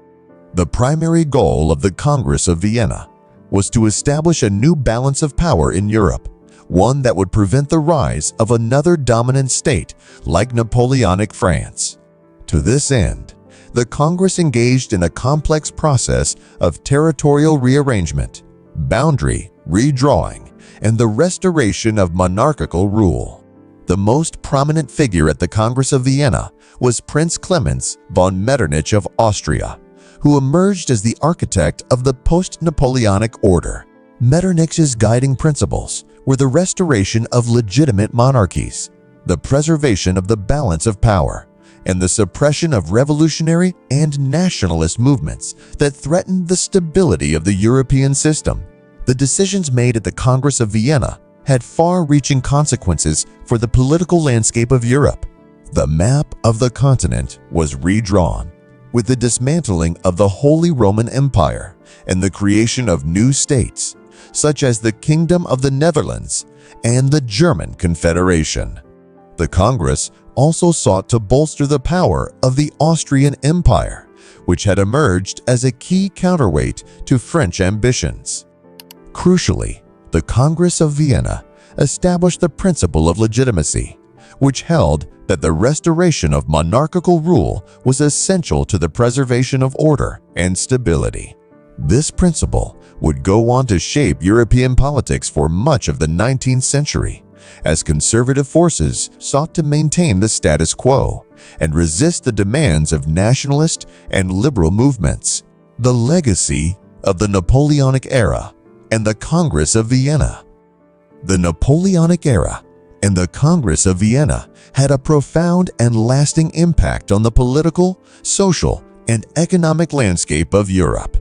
S1: The primary goal of the Congress of Vienna was to establish a new balance of power in Europe, one that would prevent the rise of another dominant state like Napoleonic France. To this end, the Congress engaged in a complex process of territorial rearrangement, boundary redrawing, and the restoration of monarchical rule. The most prominent figure at the Congress of Vienna was Prince Clemens von Metternich of Austria, who emerged as the architect of the post-Napoleonic order. Metternich's guiding principles were the restoration of legitimate monarchies, the preservation of the balance of power, and the suppression of revolutionary and nationalist movements that threatened the stability of the European system. The decisions made at the Congress of Vienna had far-reaching consequences for the political landscape of Europe. The map of the continent was redrawn, with the dismantling of the Holy Roman Empire and the creation of new states, such as the Kingdom of the Netherlands and the German Confederation. The Congress also sought to bolster the power of the Austrian Empire, which had emerged as a key counterweight to French ambitions. Crucially, the Congress of Vienna established the principle of legitimacy, which held that the restoration of monarchical rule was essential to the preservation of order and stability. This principle would go on to shape European politics for much of the 19th century, as conservative forces sought to maintain the status quo and resist the demands of nationalist and liberal movements. The legacy of the Napoleonic era and the Congress of Vienna. The Napoleonic era and the Congress of Vienna had a profound and lasting impact on the political, social, and economic landscape of Europe.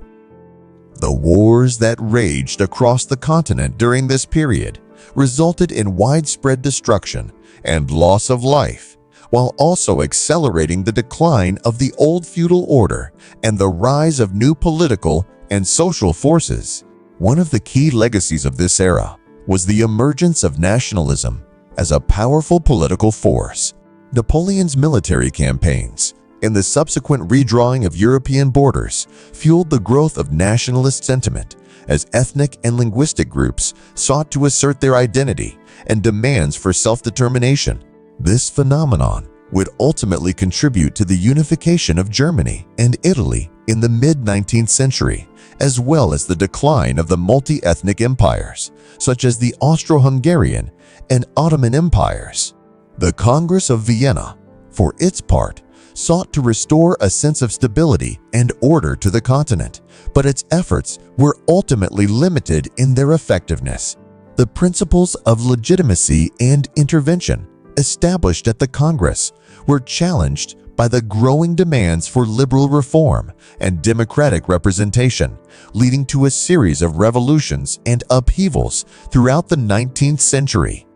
S1: The wars that raged across the continent during this period resulted in widespread destruction and loss of life, while also accelerating the decline of the old feudal order and the rise of new political and social forces. One of the key legacies of this era was the emergence of nationalism as a powerful political force. Napoleon's military campaigns, and the subsequent redrawing of European borders fueled the growth of nationalist sentiment as ethnic and linguistic groups sought to assert their identity and demands for self-determination. This phenomenon would ultimately contribute to the unification of Germany and Italy in the mid-19th century, as well as the decline of the multi-ethnic empires, such as the Austro-Hungarian and Ottoman empires. The Congress of Vienna, for its part, sought to restore a sense of stability and order to the continent, but its efforts were ultimately limited in their effectiveness. The principles of legitimacy and intervention established at the Congress were challenged by the growing demands for liberal reform and democratic representation, leading to a series of revolutions and upheavals throughout the 19th century.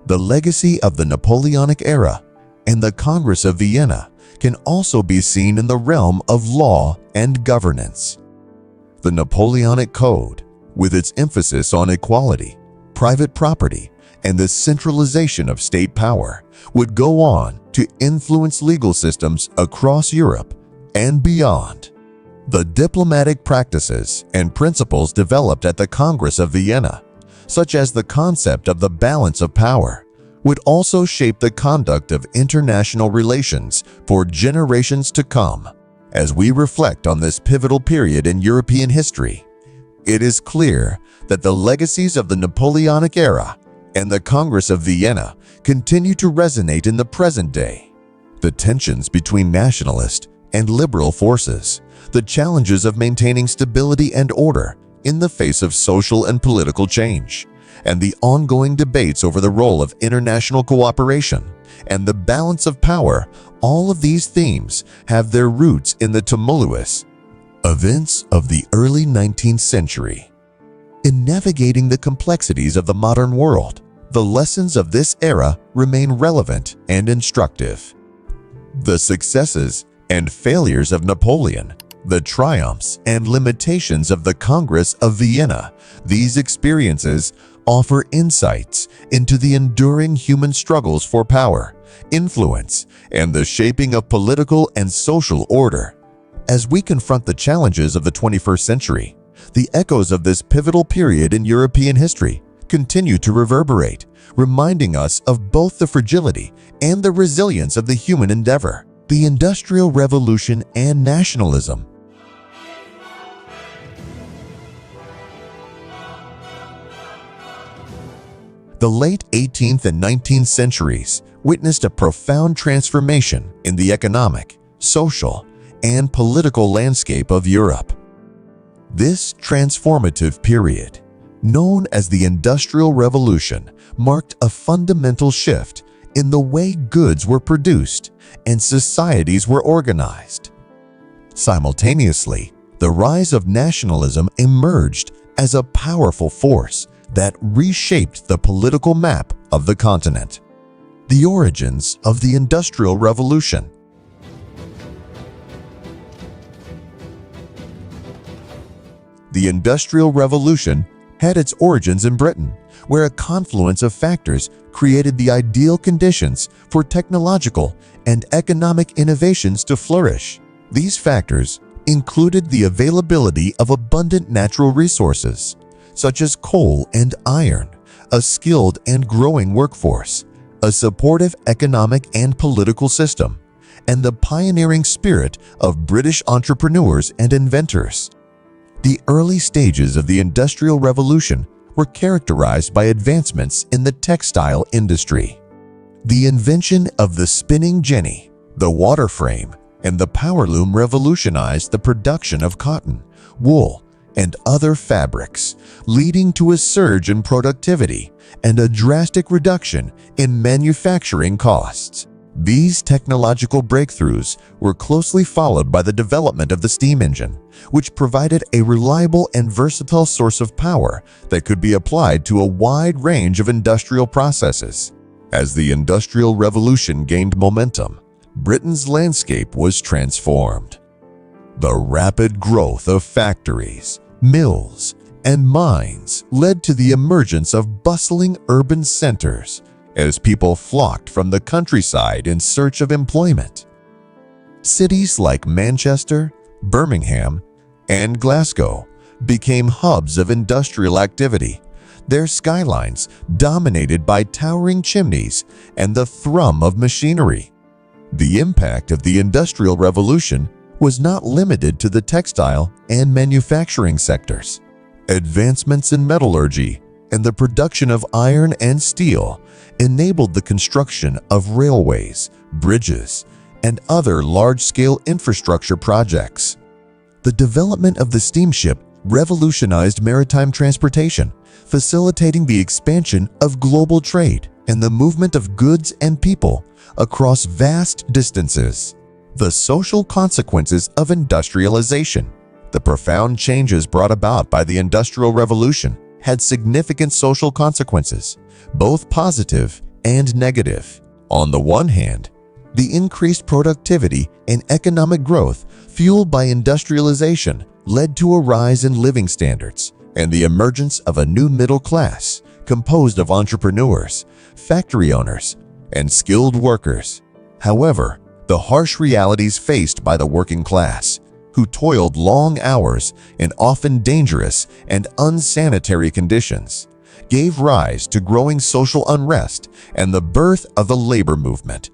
S1: The legacy of the Napoleonic era and the Congress of Vienna can also be seen in the realm of law and governance. The Napoleonic Code, with its emphasis on equality, private property, and the centralization of state power, would go on to influence legal systems across Europe and beyond. The diplomatic practices and principles developed at the Congress of Vienna, such as the concept of the balance of power, would also shape the conduct of international relations for generations to come. As we reflect on this pivotal period in European history, it is clear that the legacies of the Napoleonic era and the Congress of Vienna continue to resonate in the present day. The tensions between nationalist and liberal forces, the challenges of maintaining stability and order in the face of social and political change, and the ongoing debates over the role of international cooperation and the balance of power, all of these themes have their roots in the tumultuous events of the early 19th century. In navigating the complexities of the modern world, the lessons of this era remain relevant and instructive. The successes and failures of Napoleon, the triumphs and limitations of the Congress of Vienna, these experiences offer insights into the enduring human struggles for power, influence, and the shaping of political and social order. As we confront the challenges of the 21st century, the echoes of this pivotal period in European history continue to reverberate, reminding us of both the fragility and the resilience of the human endeavor. The Industrial Revolution and nationalism. The late 18th and 19th centuries witnessed a profound transformation in the economic, social, and political landscape of Europe. This transformative period, known as the Industrial Revolution, marked a fundamental shift in the way goods were produced and societies were organized. Simultaneously, the rise of nationalism emerged as a powerful force that reshaped the political map of the continent. The origins of the Industrial Revolution. The Industrial Revolution had its origins in Britain, where a confluence of factors created the ideal conditions for technological and economic innovations to flourish. These factors included the availability of abundant natural resources, such as coal and iron, a skilled and growing workforce, a supportive economic and political system, and the pioneering spirit of British entrepreneurs and inventors. The early stages of the Industrial Revolution were characterized by advancements in the textile industry. The invention of the spinning jenny, the water frame, and the power loom revolutionized the production of cotton, wool, and other fabrics, leading to a surge in productivity and a drastic reduction in manufacturing costs. These technological breakthroughs were closely followed by the development of the steam engine, which provided a reliable and versatile source of power that could be applied to a wide range of industrial processes. As the Industrial Revolution gained momentum, Britain's landscape was transformed. The rapid growth of factories, mills, and mines led to the emergence of bustling urban centers as people flocked from the countryside in search of employment. Cities like Manchester, Birmingham, and Glasgow became hubs of industrial activity, their skylines dominated by towering chimneys and the thrum of machinery. The impact of the Industrial Revolution was not limited to the textile and manufacturing sectors. Advancements in metallurgy and the production of iron and steel enabled the construction of railways, bridges, and other large-scale infrastructure projects. The development of the steamship revolutionized maritime transportation, facilitating the expansion of global trade and the movement of goods and people across vast distances. The social consequences of industrialization. The profound changes brought about by the Industrial Revolution had significant social consequences, both positive and negative. On the one hand, the increased productivity and economic growth fueled by industrialization led to a rise in living standards and the emergence of a new middle class composed of entrepreneurs, factory owners, and skilled workers. However, the harsh realities faced by the working class, who toiled long hours in often dangerous and unsanitary conditions, gave rise to growing social unrest and the birth of the labor movement.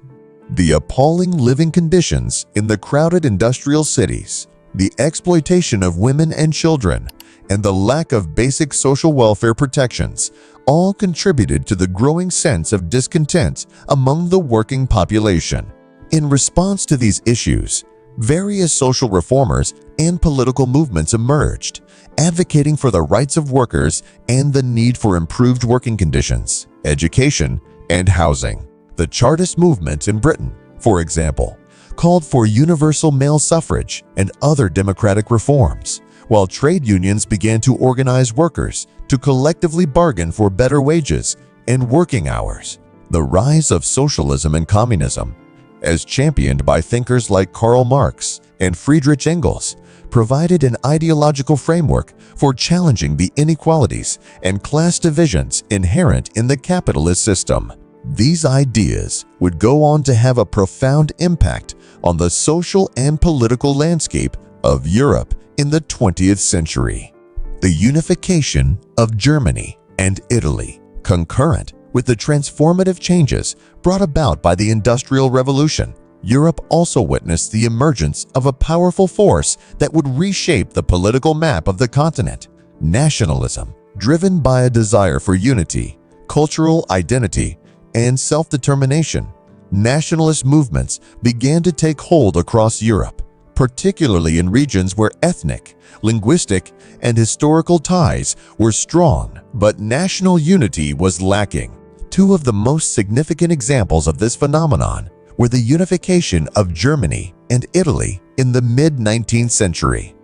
S1: The appalling living conditions in the crowded industrial cities, the exploitation of women and children, and the lack of basic social welfare protections all contributed to the growing sense of discontent among the working population. In response to these issues, various social reformers and political movements emerged, advocating for the rights of workers and the need for improved working conditions, education, and housing. The Chartist movement in Britain, for example, called for universal male suffrage and other democratic reforms, while trade unions began to organize workers to collectively bargain for better wages and working hours. The rise of socialism and communism, as championed by thinkers like Karl Marx and Friedrich Engels, provided an ideological framework for challenging the inequalities and class divisions inherent in the capitalist system. These ideas would go on to have a profound impact on the social and political landscape of Europe in the 20th century. The unification of Germany and Italy, concurrent with the transformative changes brought about by the Industrial Revolution, Europe also witnessed the emergence of a powerful force that would reshape the political map of the continent: nationalism. Driven by a desire for unity, cultural identity, and self-determination, nationalist movements began to take hold across Europe, particularly in regions where ethnic, linguistic, and historical ties were strong, but national unity was lacking. Two of the most significant examples of this phenomenon were the unification of Germany and Italy in the mid-19th century.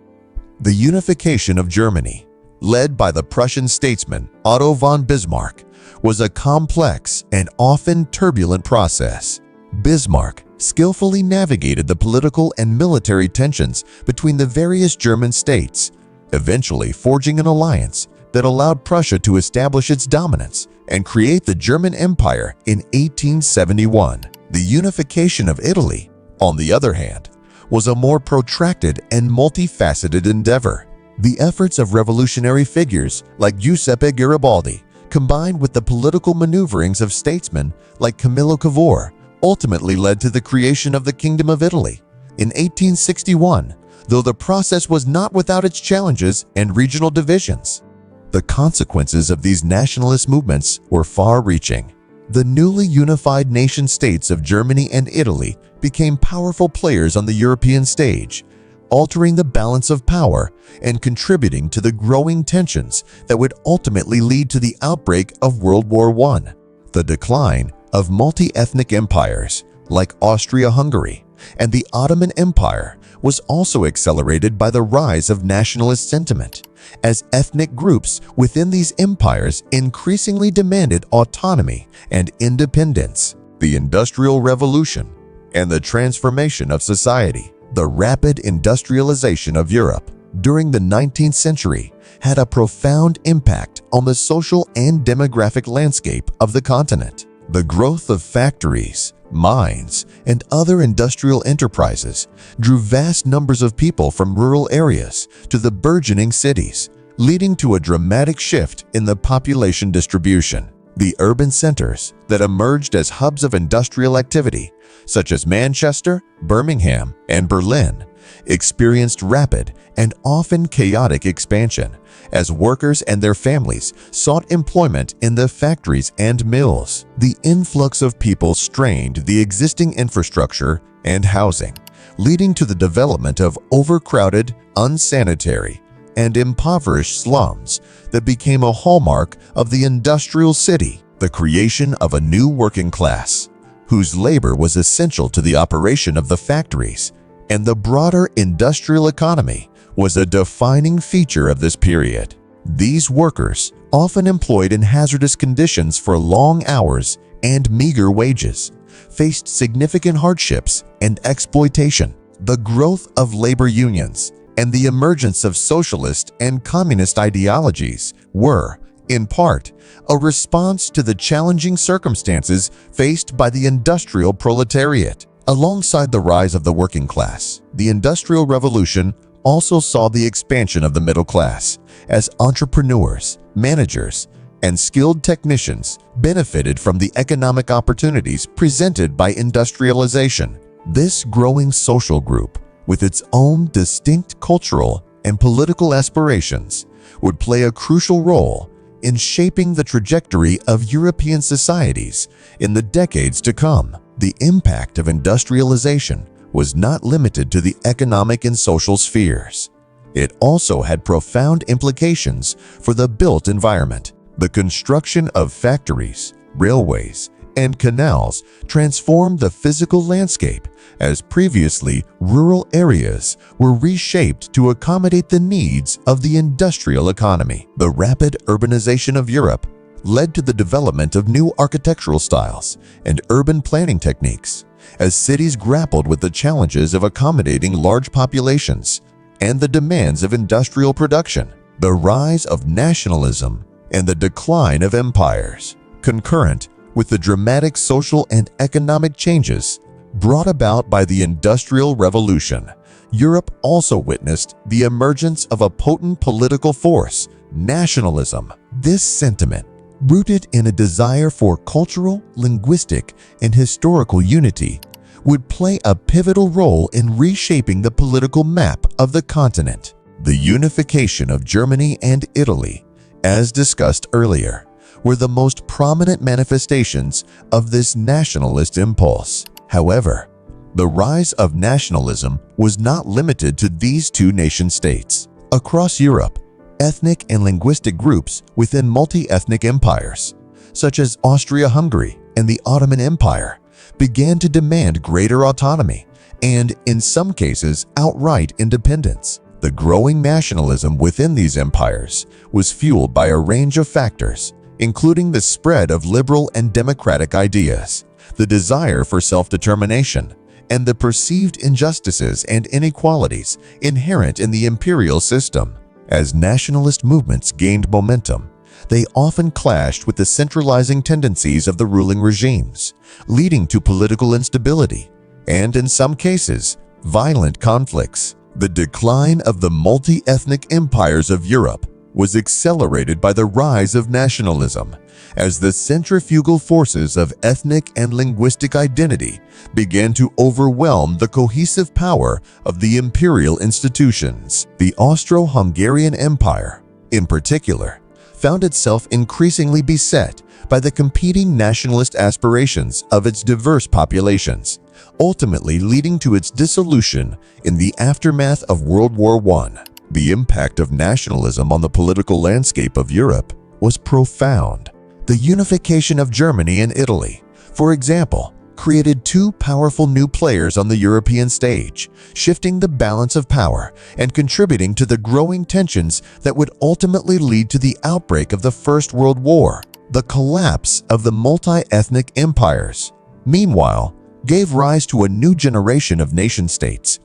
S1: The unification of Germany, led by the Prussian statesman Otto von Bismarck, was a complex and often turbulent process. Bismarck skillfully navigated the political and military tensions between the various German states, eventually forging an alliance that allowed Prussia to establish its dominance and create the German Empire in 1871. The unification of Italy, on the other hand, was a more protracted and multifaceted endeavor. The efforts of revolutionary figures like Giuseppe Garibaldi, combined with the political maneuverings of statesmen like Camillo Cavour, ultimately led to the creation of the Kingdom of Italy in 1861, though the process was not without its challenges and regional divisions. The consequences of these nationalist movements were far-reaching. The newly unified nation-states of Germany and Italy became powerful players on the European stage, altering the balance of power and contributing to the growing tensions that would ultimately lead to the outbreak of World War I. The decline of multi-ethnic empires like Austria-Hungary and the Ottoman Empire was also accelerated by the rise of nationalist sentiment, as ethnic groups within these empires increasingly demanded autonomy and independence. The Industrial Revolution and the transformation of society. The rapid industrialization of Europe during the 19th century had a profound impact on the social and demographic landscape of the continent. The growth of factories, mines, and other industrial enterprises drew vast numbers of people from rural areas to the burgeoning cities, leading to a dramatic shift in the population distribution. The urban centers that emerged as hubs of industrial activity, such as Manchester, Birmingham, and Berlin, experienced rapid and often chaotic expansion as workers and their families sought employment in the factories and mills. The influx of people strained the existing infrastructure and housing, leading to the development of overcrowded, unsanitary, and impoverished slums that became a hallmark of the industrial city. The creation of a new working class, whose labor was essential to the operation of the factories and the broader industrial economy, was a defining feature of this period. These workers, often employed in hazardous conditions for long hours and meager wages, faced significant hardships and exploitation. The growth of labor unions and the emergence of socialist and communist ideologies were, in part, a response to the challenging circumstances faced by the industrial proletariat. Alongside the rise of the working class, the Industrial Revolution also saw the expansion of the middle class, as entrepreneurs, managers, and skilled technicians benefited from the economic opportunities presented by industrialization. This growing social group, with its own distinct cultural and political aspirations, would play a crucial role in shaping the trajectory of European societies in the decades to come. The impact of industrialization was not limited to the economic and social spheres. It also had profound implications for the built environment. The construction of factories, railways, and canals transformed the physical landscape, as previously rural areas were reshaped to accommodate the needs of the industrial economy. The rapid urbanization of Europe led to the development of new architectural styles and urban planning techniques, as cities grappled with the challenges of accommodating large populations and the demands of industrial production. The rise of nationalism and the decline of empires, concurrent with the dramatic social and economic changes brought about by the Industrial Revolution, Europe also witnessed the emergence of a potent political force, nationalism. This sentiment, rooted in a desire for cultural, linguistic, and historical unity, would play a pivotal role in reshaping the political map of the continent. The unification of Germany and Italy, as discussed earlier, were the most prominent manifestations of this nationalist impulse. However, the rise of nationalism was not limited to these two nation-states. Across Europe, ethnic and linguistic groups within multi-ethnic empires, such as Austria-Hungary and the Ottoman Empire, began to demand greater autonomy and, in some cases, outright independence. The growing nationalism within these empires was fueled by a range of factors, including the spread of liberal and democratic ideas, the desire for self-determination, and the perceived injustices and inequalities inherent in the imperial system. As nationalist movements gained momentum, they often clashed with the centralizing tendencies of the ruling regimes, leading to political instability and, in some cases, violent conflicts. The decline of the multi-ethnic empires of Europe was accelerated by the rise of nationalism, as the centrifugal forces of ethnic and linguistic identity began to overwhelm the cohesive power of the imperial institutions. The Austro-Hungarian Empire, in particular, found itself increasingly beset by the competing nationalist aspirations of its diverse populations, ultimately leading to its dissolution in the aftermath of World War I. The impact of nationalism on the political landscape of Europe was profound. The unification of Germany and Italy, for example, created two powerful new players on the European stage, shifting the balance of power and contributing to the growing tensions that would ultimately lead to the outbreak of the First World War. The collapse of the multi-ethnic empires, meanwhile, gave rise to a new generation of nation-states,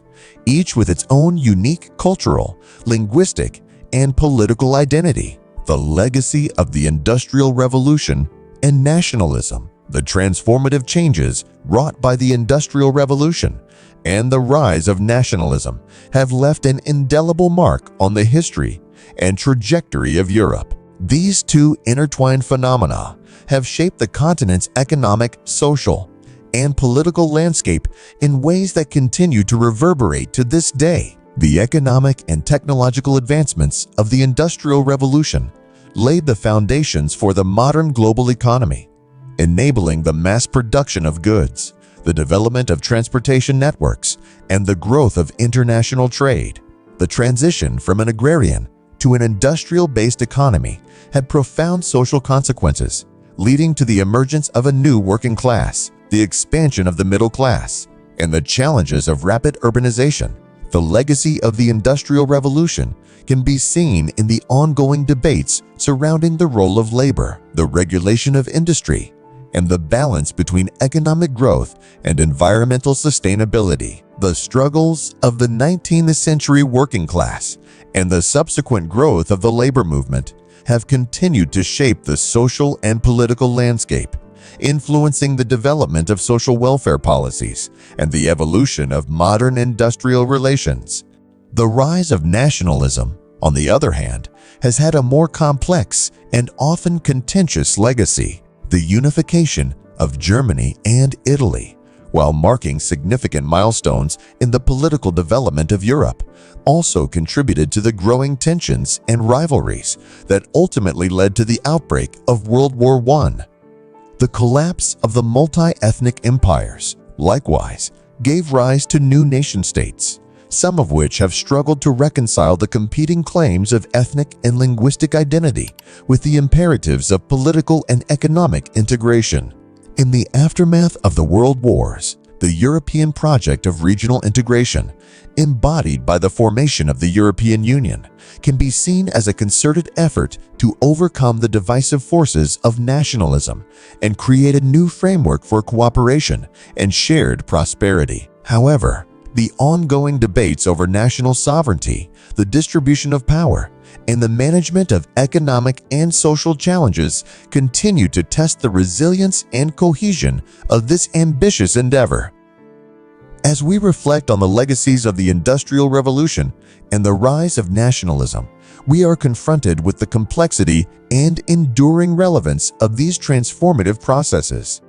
S1: each with its own unique cultural, linguistic, and political identity. The legacy of the Industrial Revolution and nationalism The transformative changes wrought by the Industrial Revolution and the rise of nationalism have left an indelible mark on the history and trajectory of Europe. These two intertwined phenomena have shaped the continent's economic, social, and political landscape in ways that continue to reverberate to this day. The economic and technological advancements of the Industrial Revolution laid the foundations for the modern global economy, enabling the mass production of goods, the development of transportation networks, and the growth of international trade. The transition from an agrarian to an industrial-based economy had profound social consequences, leading to the emergence of a new working class, the expansion of the middle class, and the challenges of rapid urbanization. The legacy of the Industrial Revolution can be seen in the ongoing debates surrounding the role of labor, the regulation of industry, and the balance between economic growth and environmental sustainability. The struggles of the 19th century working class and the subsequent growth of the labor movement have continued to shape the social and political landscape, influencing the development of social welfare policies and the evolution of modern industrial relations. The rise of nationalism, on the other hand, has had a more complex and often contentious legacy. The unification of Germany and Italy, while marking significant milestones in the political development of Europe, also contributed to the growing tensions and rivalries that ultimately led to the outbreak of World War I. The collapse of the multi-ethnic empires, likewise, gave rise to new nation-states, some of which have struggled to reconcile the competing claims of ethnic and linguistic identity with the imperatives of political and economic integration. In the aftermath of the World Wars, the European project of regional integration, embodied by the formation of the European Union, can be seen as a concerted effort to overcome the divisive forces of nationalism and create a new framework for cooperation and shared prosperity. However, the ongoing debates over national sovereignty, the distribution of power, and the management of economic and social challenges continue to test the resilience and cohesion of this ambitious endeavor. As we reflect on the legacies of the Industrial Revolution and the rise of nationalism, we are confronted with the complexity and enduring relevance of these transformative processes.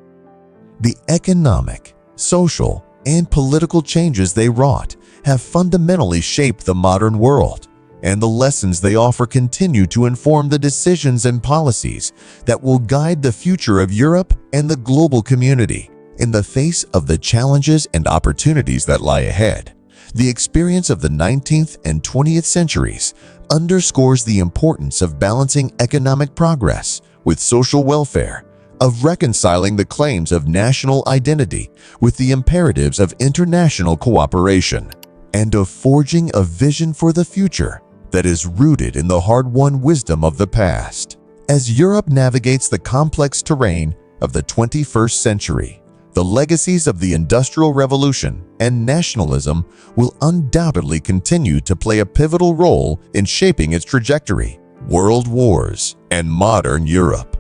S1: The economic, social, and political changes they wrought have fundamentally shaped the modern world, and the lessons they offer continue to inform the decisions and policies that will guide the future of Europe and the global community. In the face of the challenges and opportunities that lie ahead, the experience of the 19th and 20th centuries underscores the importance of balancing economic progress with social welfare, of reconciling the claims of national identity with the imperatives of international cooperation, and of forging a vision for the future that is rooted in the hard-won wisdom of the past. As Europe navigates the complex terrain of the 21st century, the legacies of the Industrial Revolution and nationalism will undoubtedly continue to play a pivotal role in shaping its trajectory. World Wars and Modern Europe.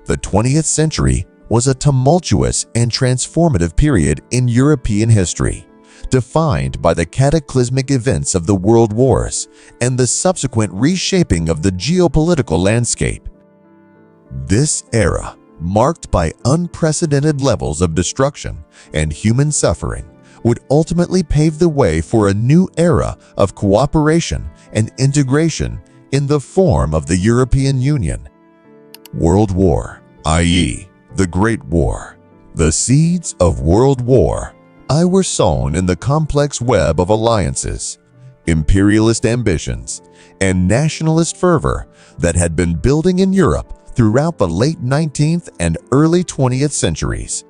S1: The 20th century was a tumultuous and transformative period in European history, defined by the cataclysmic events of the World Wars and the subsequent reshaping of the geopolitical landscape. This era, marked by unprecedented levels of destruction and human suffering, would ultimately pave the way for a new era of cooperation and integration in the form of the European Union. World War, i.e., the Great War. The seeds of World War I were sown in the complex web of alliances, imperialist ambitions, and nationalist fervor that had been building in Europe throughout the late 19th and early 20th centuries.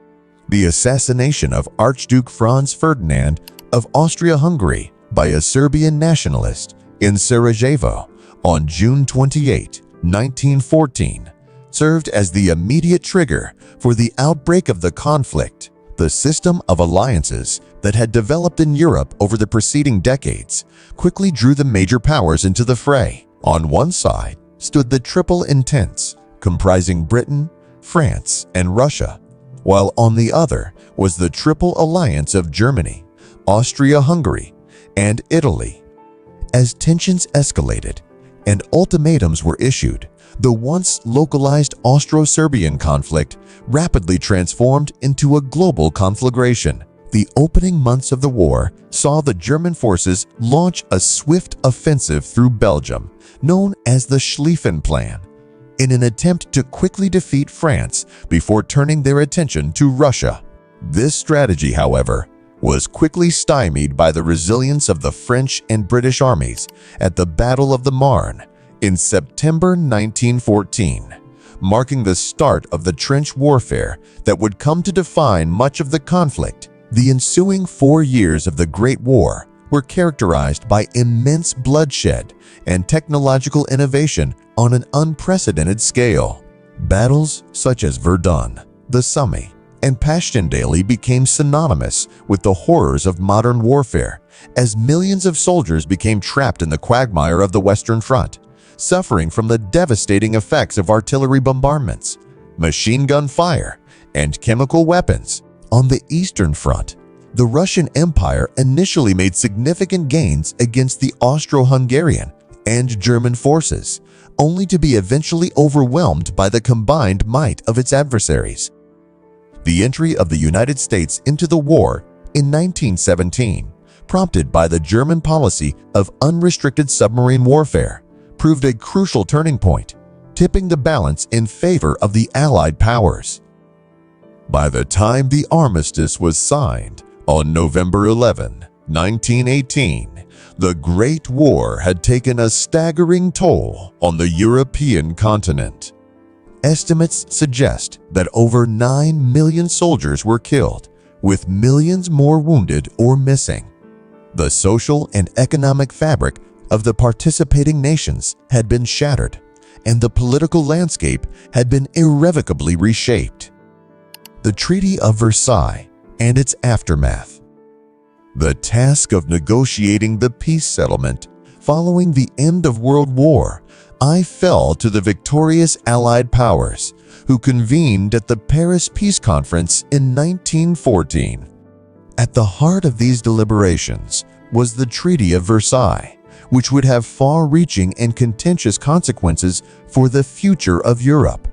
S1: The assassination of Archduke Franz Ferdinand of Austria-Hungary by a Serbian nationalist in Sarajevo on June 28, 1914, served as the immediate trigger for the outbreak of the conflict. The system of alliances that had developed in Europe over the preceding decades quickly drew the major powers into the fray. On one side, stood the Triple Entente, comprising Britain, France, and Russia, while on the other was the Triple Alliance of Germany, Austria-Hungary, and Italy. As tensions escalated and ultimatums were issued, the once localized Austro-Serbian conflict rapidly transformed into a global conflagration. The opening months of the war saw the German forces launch a swift offensive through Belgium, known as the Schlieffen Plan, in an attempt to quickly defeat France before turning their attention to Russia. This strategy, however, was quickly stymied by the resilience of the French and British armies at the Battle of the Marne in September 1914, marking the start of the trench warfare that would come to define much of the conflict. The ensuing 4 years of the Great War were characterized by immense bloodshed and technological innovation on an unprecedented scale. Battles such as Verdun, the Somme, and Passchendaele became synonymous with the horrors of modern warfare as millions of soldiers became trapped in the quagmire of the Western Front, suffering from the devastating effects of artillery bombardments, machine gun fire, and chemical weapons. On the Eastern Front, the Russian Empire initially made significant gains against the Austro-Hungarian and German forces, only to be eventually overwhelmed by the combined might of its adversaries. The entry of the United States into the war in 1917, prompted by the German policy of unrestricted submarine warfare, proved a crucial turning point, tipping the balance in favor of the Allied powers. By the time the armistice was signed on November 11, 1918, the Great War had taken a staggering toll on the European continent. Estimates suggest that over 9 million soldiers were killed, with millions more wounded or missing. The social and economic fabric of the participating nations had been shattered, and the political landscape had been irrevocably reshaped. The Treaty of Versailles and its aftermath. The task of negotiating the peace settlement following the end of World War fell to the victorious Allied powers, who convened at the Paris Peace Conference in 1914. At the heart of these deliberations was the Treaty of Versailles, which would have far-reaching and contentious consequences for the future of Europe.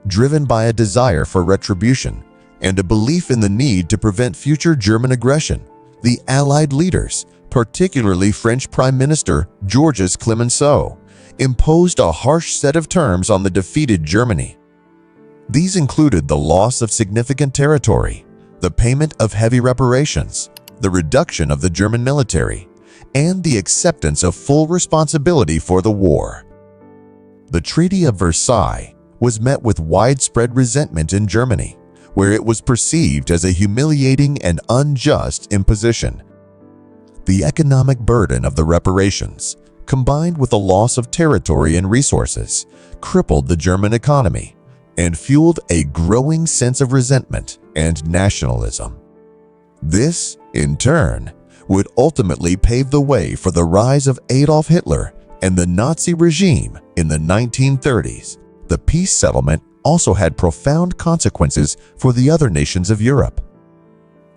S1: Driven by a desire for retribution and a belief in the need to prevent future German aggression, the Allied leaders, particularly French Prime Minister Georges Clemenceau, imposed a harsh set of terms on the defeated Germany. These included the loss of significant territory, the payment of heavy reparations, the reduction of the German military, and the acceptance of full responsibility for the war. The Treaty of Versailles was met with widespread resentment in Germany, where it was perceived as a humiliating and unjust imposition. The economic burden of the reparations, combined with the loss of territory and resources, crippled the German economy and fueled a growing sense of resentment and nationalism. This, in turn, would ultimately pave the way for the rise of Adolf Hitler and the Nazi regime in the 1930s. The peace settlement also had profound consequences for the other nations of Europe.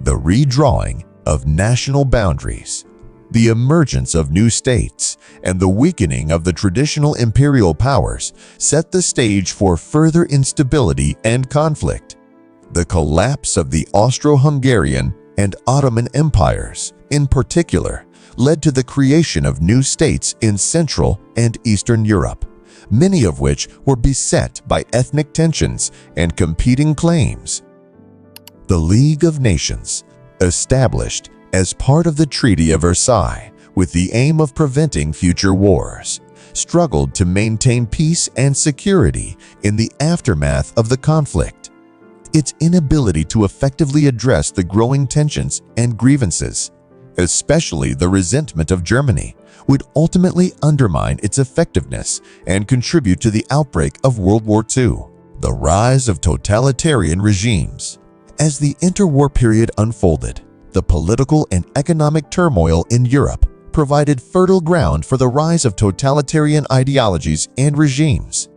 S1: The redrawing of national boundaries, the emergence of new states, and the weakening of the traditional imperial powers set the stage for further instability and conflict. The collapse of the Austro-Hungarian and Ottoman empires, in particular, led to the creation of new states in Central and Eastern Europe, many of which were beset by ethnic tensions and competing claims. The League of Nations, established as part of the Treaty of Versailles with the aim of preventing future wars, struggled to maintain peace and security in the aftermath of the conflict. Its inability to effectively address the growing tensions and grievances, especially the resentment of Germany, would ultimately undermine its effectiveness and contribute to the outbreak of World War II. The rise of totalitarian regimes. As the interwar period unfolded, the political and economic turmoil in Europe provided fertile ground for the rise of totalitarian ideologies and regimes.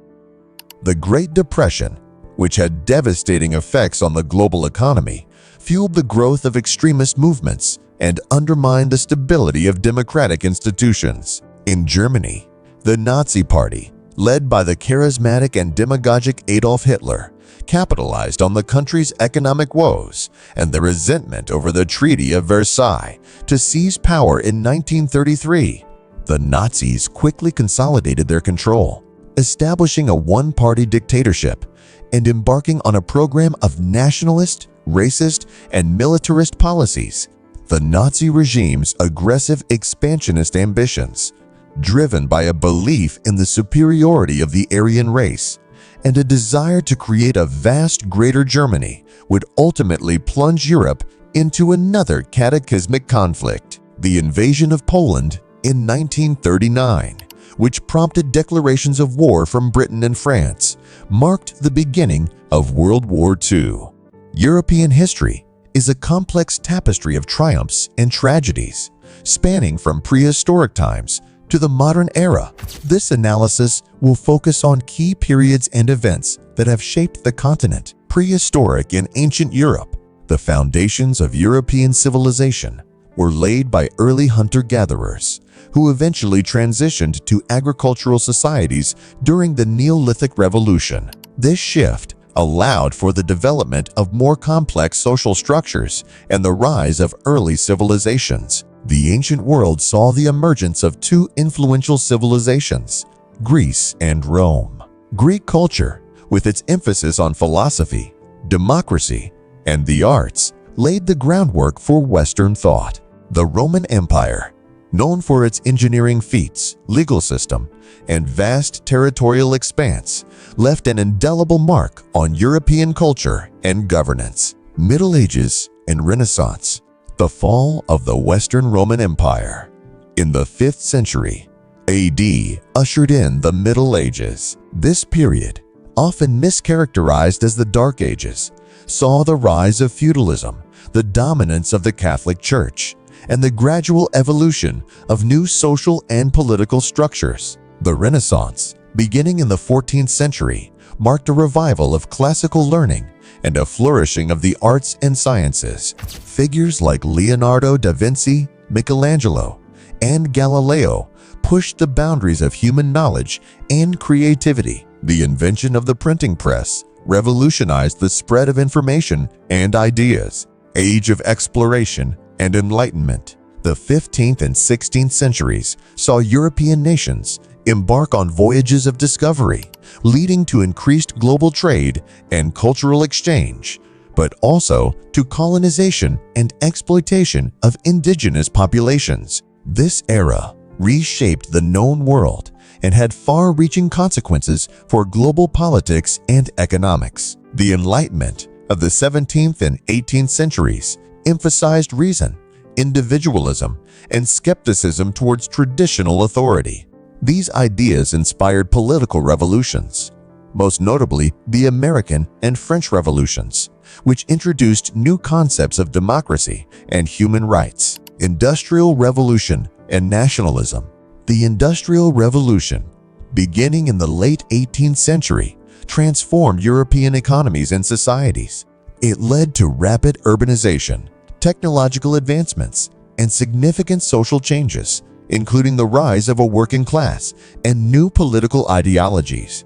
S1: The Great Depression, which had devastating effects on the global economy, fueled the growth of extremist movements and undermined the stability of democratic institutions. In Germany, the Nazi Party, led by the charismatic and demagogic Adolf Hitler, capitalized on the country's economic woes and the resentment over the Treaty of Versailles to seize power in 1933. The Nazis quickly consolidated their control, establishing a one-party dictatorship and embarking on a program of nationalist, racist, and militarist policies. The Nazi regime's aggressive expansionist ambitions, driven by a belief in the superiority of the Aryan race and a desire to create a vast Greater Germany, would ultimately plunge Europe into another cataclysmic conflict, the invasion of Poland in 1939, which prompted declarations of war from Britain and France, marked the beginning of World War II. European history is a complex tapestry of triumphs and tragedies, spanning from prehistoric times to the modern era. This analysis will focus on key periods and events that have shaped the continent. Prehistoric in ancient Europe, the foundations of European civilization were laid by early hunter-gatherers, who eventually transitioned to agricultural societies during the Neolithic Revolution. This shift allowed for the development of more complex social structures and the rise of early civilizations. The ancient world saw the emergence of two influential civilizations, Greece and Rome. Greek culture, with its emphasis on philosophy, democracy, and the arts, laid the groundwork for Western thought. The Roman Empire, known for its engineering feats, legal system, and vast territorial expanse, left an indelible mark on European culture and governance. Middle Ages and Renaissance. The fall of the Western Roman Empire in the 5th century AD ushered in the Middle Ages. This period, often mischaracterized as the Dark Ages, saw the rise of feudalism, the dominance of the Catholic Church, and the gradual evolution of new social and political structures. The Renaissance, beginning in the 14th century, marked a revival of classical learning and a flourishing of the arts and sciences. Figures like Leonardo da Vinci, Michelangelo, and Galileo pushed the boundaries of human knowledge and creativity. The invention of the printing press revolutionized the spread of information and ideas. Age of exploration and enlightenment. The 15th and 16th centuries saw European nations embark on voyages of discovery, leading to increased global trade and cultural exchange, but also to colonization and exploitation of indigenous populations. This era reshaped the known world and had far-reaching consequences for global politics and economics. The Enlightenment of the 17th and 18th centuries emphasized reason, individualism, and skepticism towards traditional authority. These ideas inspired political revolutions, most notably the American and French revolutions, which introduced new concepts of democracy and human rights. Industrial Revolution and nationalism. The Industrial Revolution, beginning in the late 18th century, transformed European economies and societies. It led to rapid urbanization, technological advancements, and significant social changes, including the rise of a working class and new political ideologies.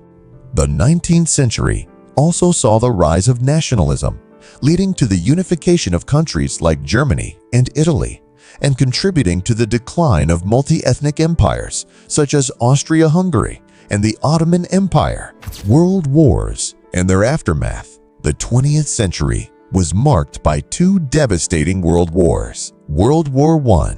S1: The 19th century also saw the rise of nationalism, leading to the unification of countries like Germany and Italy, and contributing to the decline of multi-ethnic empires such as Austria-Hungary and the Ottoman Empire. World wars and their aftermath. The 20th century was marked by two devastating world wars. World War I,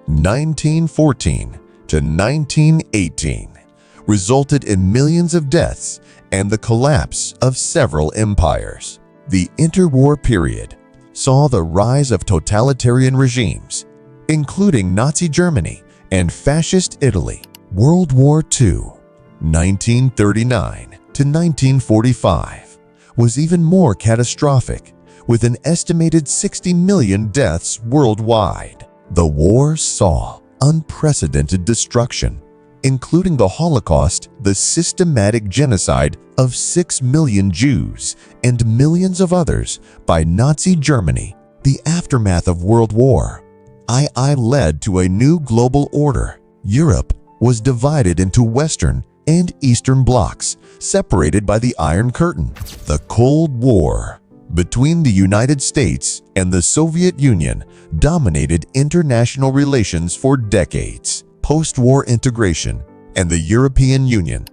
S1: 1914 to 1918, resulted in millions of deaths and the collapse of several empires. The interwar period saw the rise of totalitarian regimes, including Nazi Germany and Fascist Italy. World War II, 1939 to 1945, was even more catastrophic, with an estimated 60 million deaths worldwide. The war saw unprecedented destruction, including the Holocaust, the systematic genocide of 6 million Jews and millions of others by Nazi Germany. The aftermath of World War II led to a new global order. Europe was divided into Western and Eastern blocs, separated by the Iron Curtain. The Cold War between the United States and the Soviet Union dominated international relations for decades. Post-war integration and the European Union.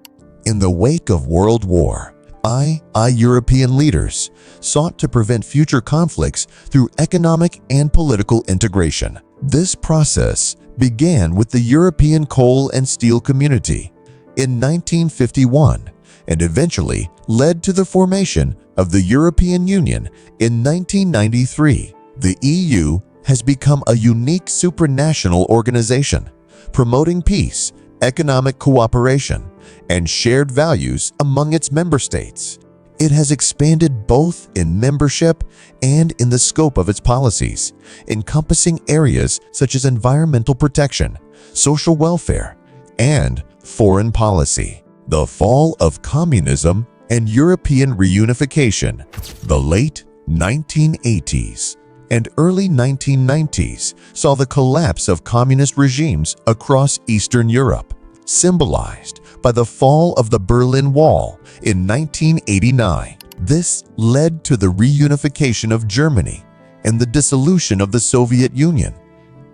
S1: In the wake of World War II, European leaders sought to prevent future conflicts through economic and political integration. This process began with the European Coal and Steel Community in 1951 and eventually led to the formation of the European Union in 1993. The EU has become a unique supranational organization, promoting peace, economic cooperation, and shared values among its member states. It has expanded both in membership and in the scope of its policies, encompassing areas such as environmental protection, social welfare, and foreign policy. The fall of communism and European reunification. The late 1980s and early 1990s saw the collapse of communist regimes across Eastern Europe, symbolized by the fall of the Berlin Wall in 1989. This led to the reunification of Germany and the dissolution of the Soviet Union,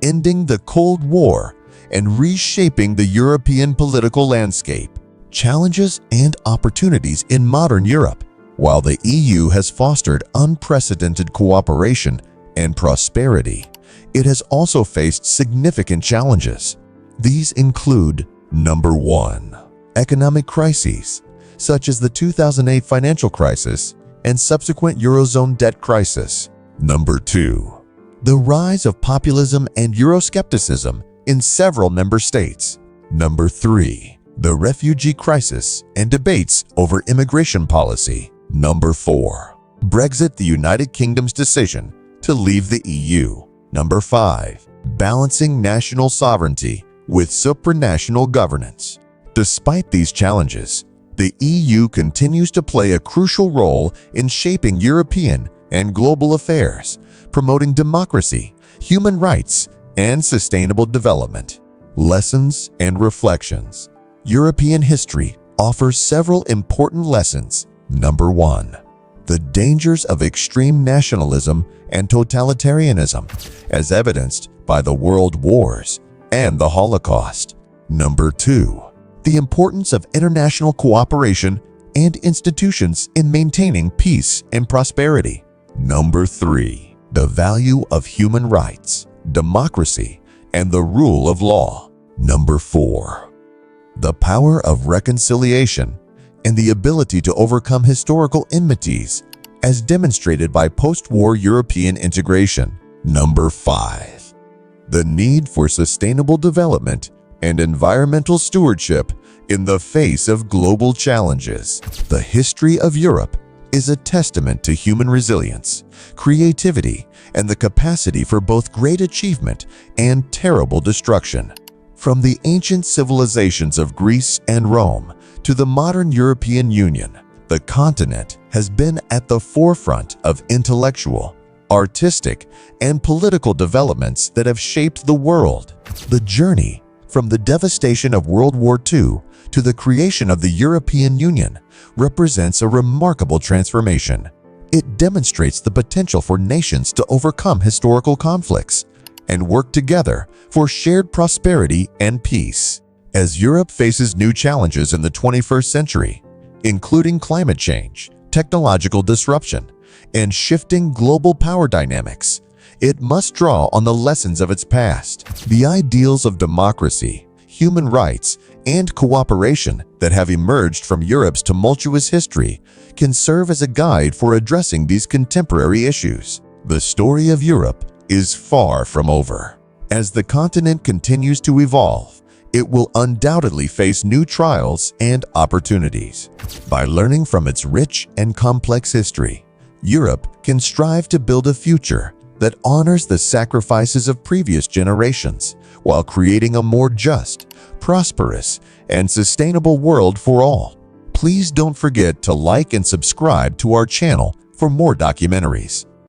S1: ending the Cold War and reshaping the European political landscape. Challenges and opportunities in modern Europe. While the EU has fostered unprecedented cooperation and prosperity, it has also faced significant challenges. These include: Number 1. Economic crises, such as the 2008 financial crisis and subsequent Eurozone debt crisis. Number 2. The rise of populism and Euroscepticism in several member states. Number 3. The refugee crisis and debates over immigration policy. Number 4. Brexit, the United Kingdom's decision to leave the EU. Number 5. Balancing national sovereignty with supranational governance. Despite these challenges, the EU continues to play a crucial role in shaping European and global affairs, promoting democracy, human rights, and sustainable development. Lessons and reflections. European history offers several important lessons. Number 1. The dangers of extreme nationalism and totalitarianism, as evidenced by the world wars and the Holocaust. Number 2. The importance of international cooperation and institutions in maintaining peace and prosperity. Number 3. The value of human rights, democracy, and the rule of law. Number 4. The power of reconciliation and the ability to overcome historical enmities, as demonstrated by post-war European integration. Number 5. The need for sustainable development and environmental stewardship in the face of global challenges. The history of Europe is a testament to human resilience, creativity, and the capacity for both great achievement and terrible destruction. From the ancient civilizations of Greece and Rome to the modern European Union, the continent has been at the forefront of intellectual, artistic, and political developments that have shaped the world. The journey from the devastation of World War II to the creation of the European Union represents a remarkable transformation. It demonstrates the potential for nations to overcome historical conflicts and work together for shared prosperity and peace. As Europe faces new challenges in the 21st century, including climate change, technological disruption, and shifting global power dynamics, it must draw on the lessons of its past. The ideals of democracy, human rights, and cooperation that have emerged from Europe's tumultuous history can serve as a guide for addressing these contemporary issues. The story of Europe is far from over. As the continent continues to evolve, it will undoubtedly face new trials and opportunities. By learning from its rich and complex history, Europe can strive to build a future that honors the sacrifices of previous generations while creating a more just, prosperous, and sustainable world for all. Please don't forget to like and subscribe to our channel for more documentaries.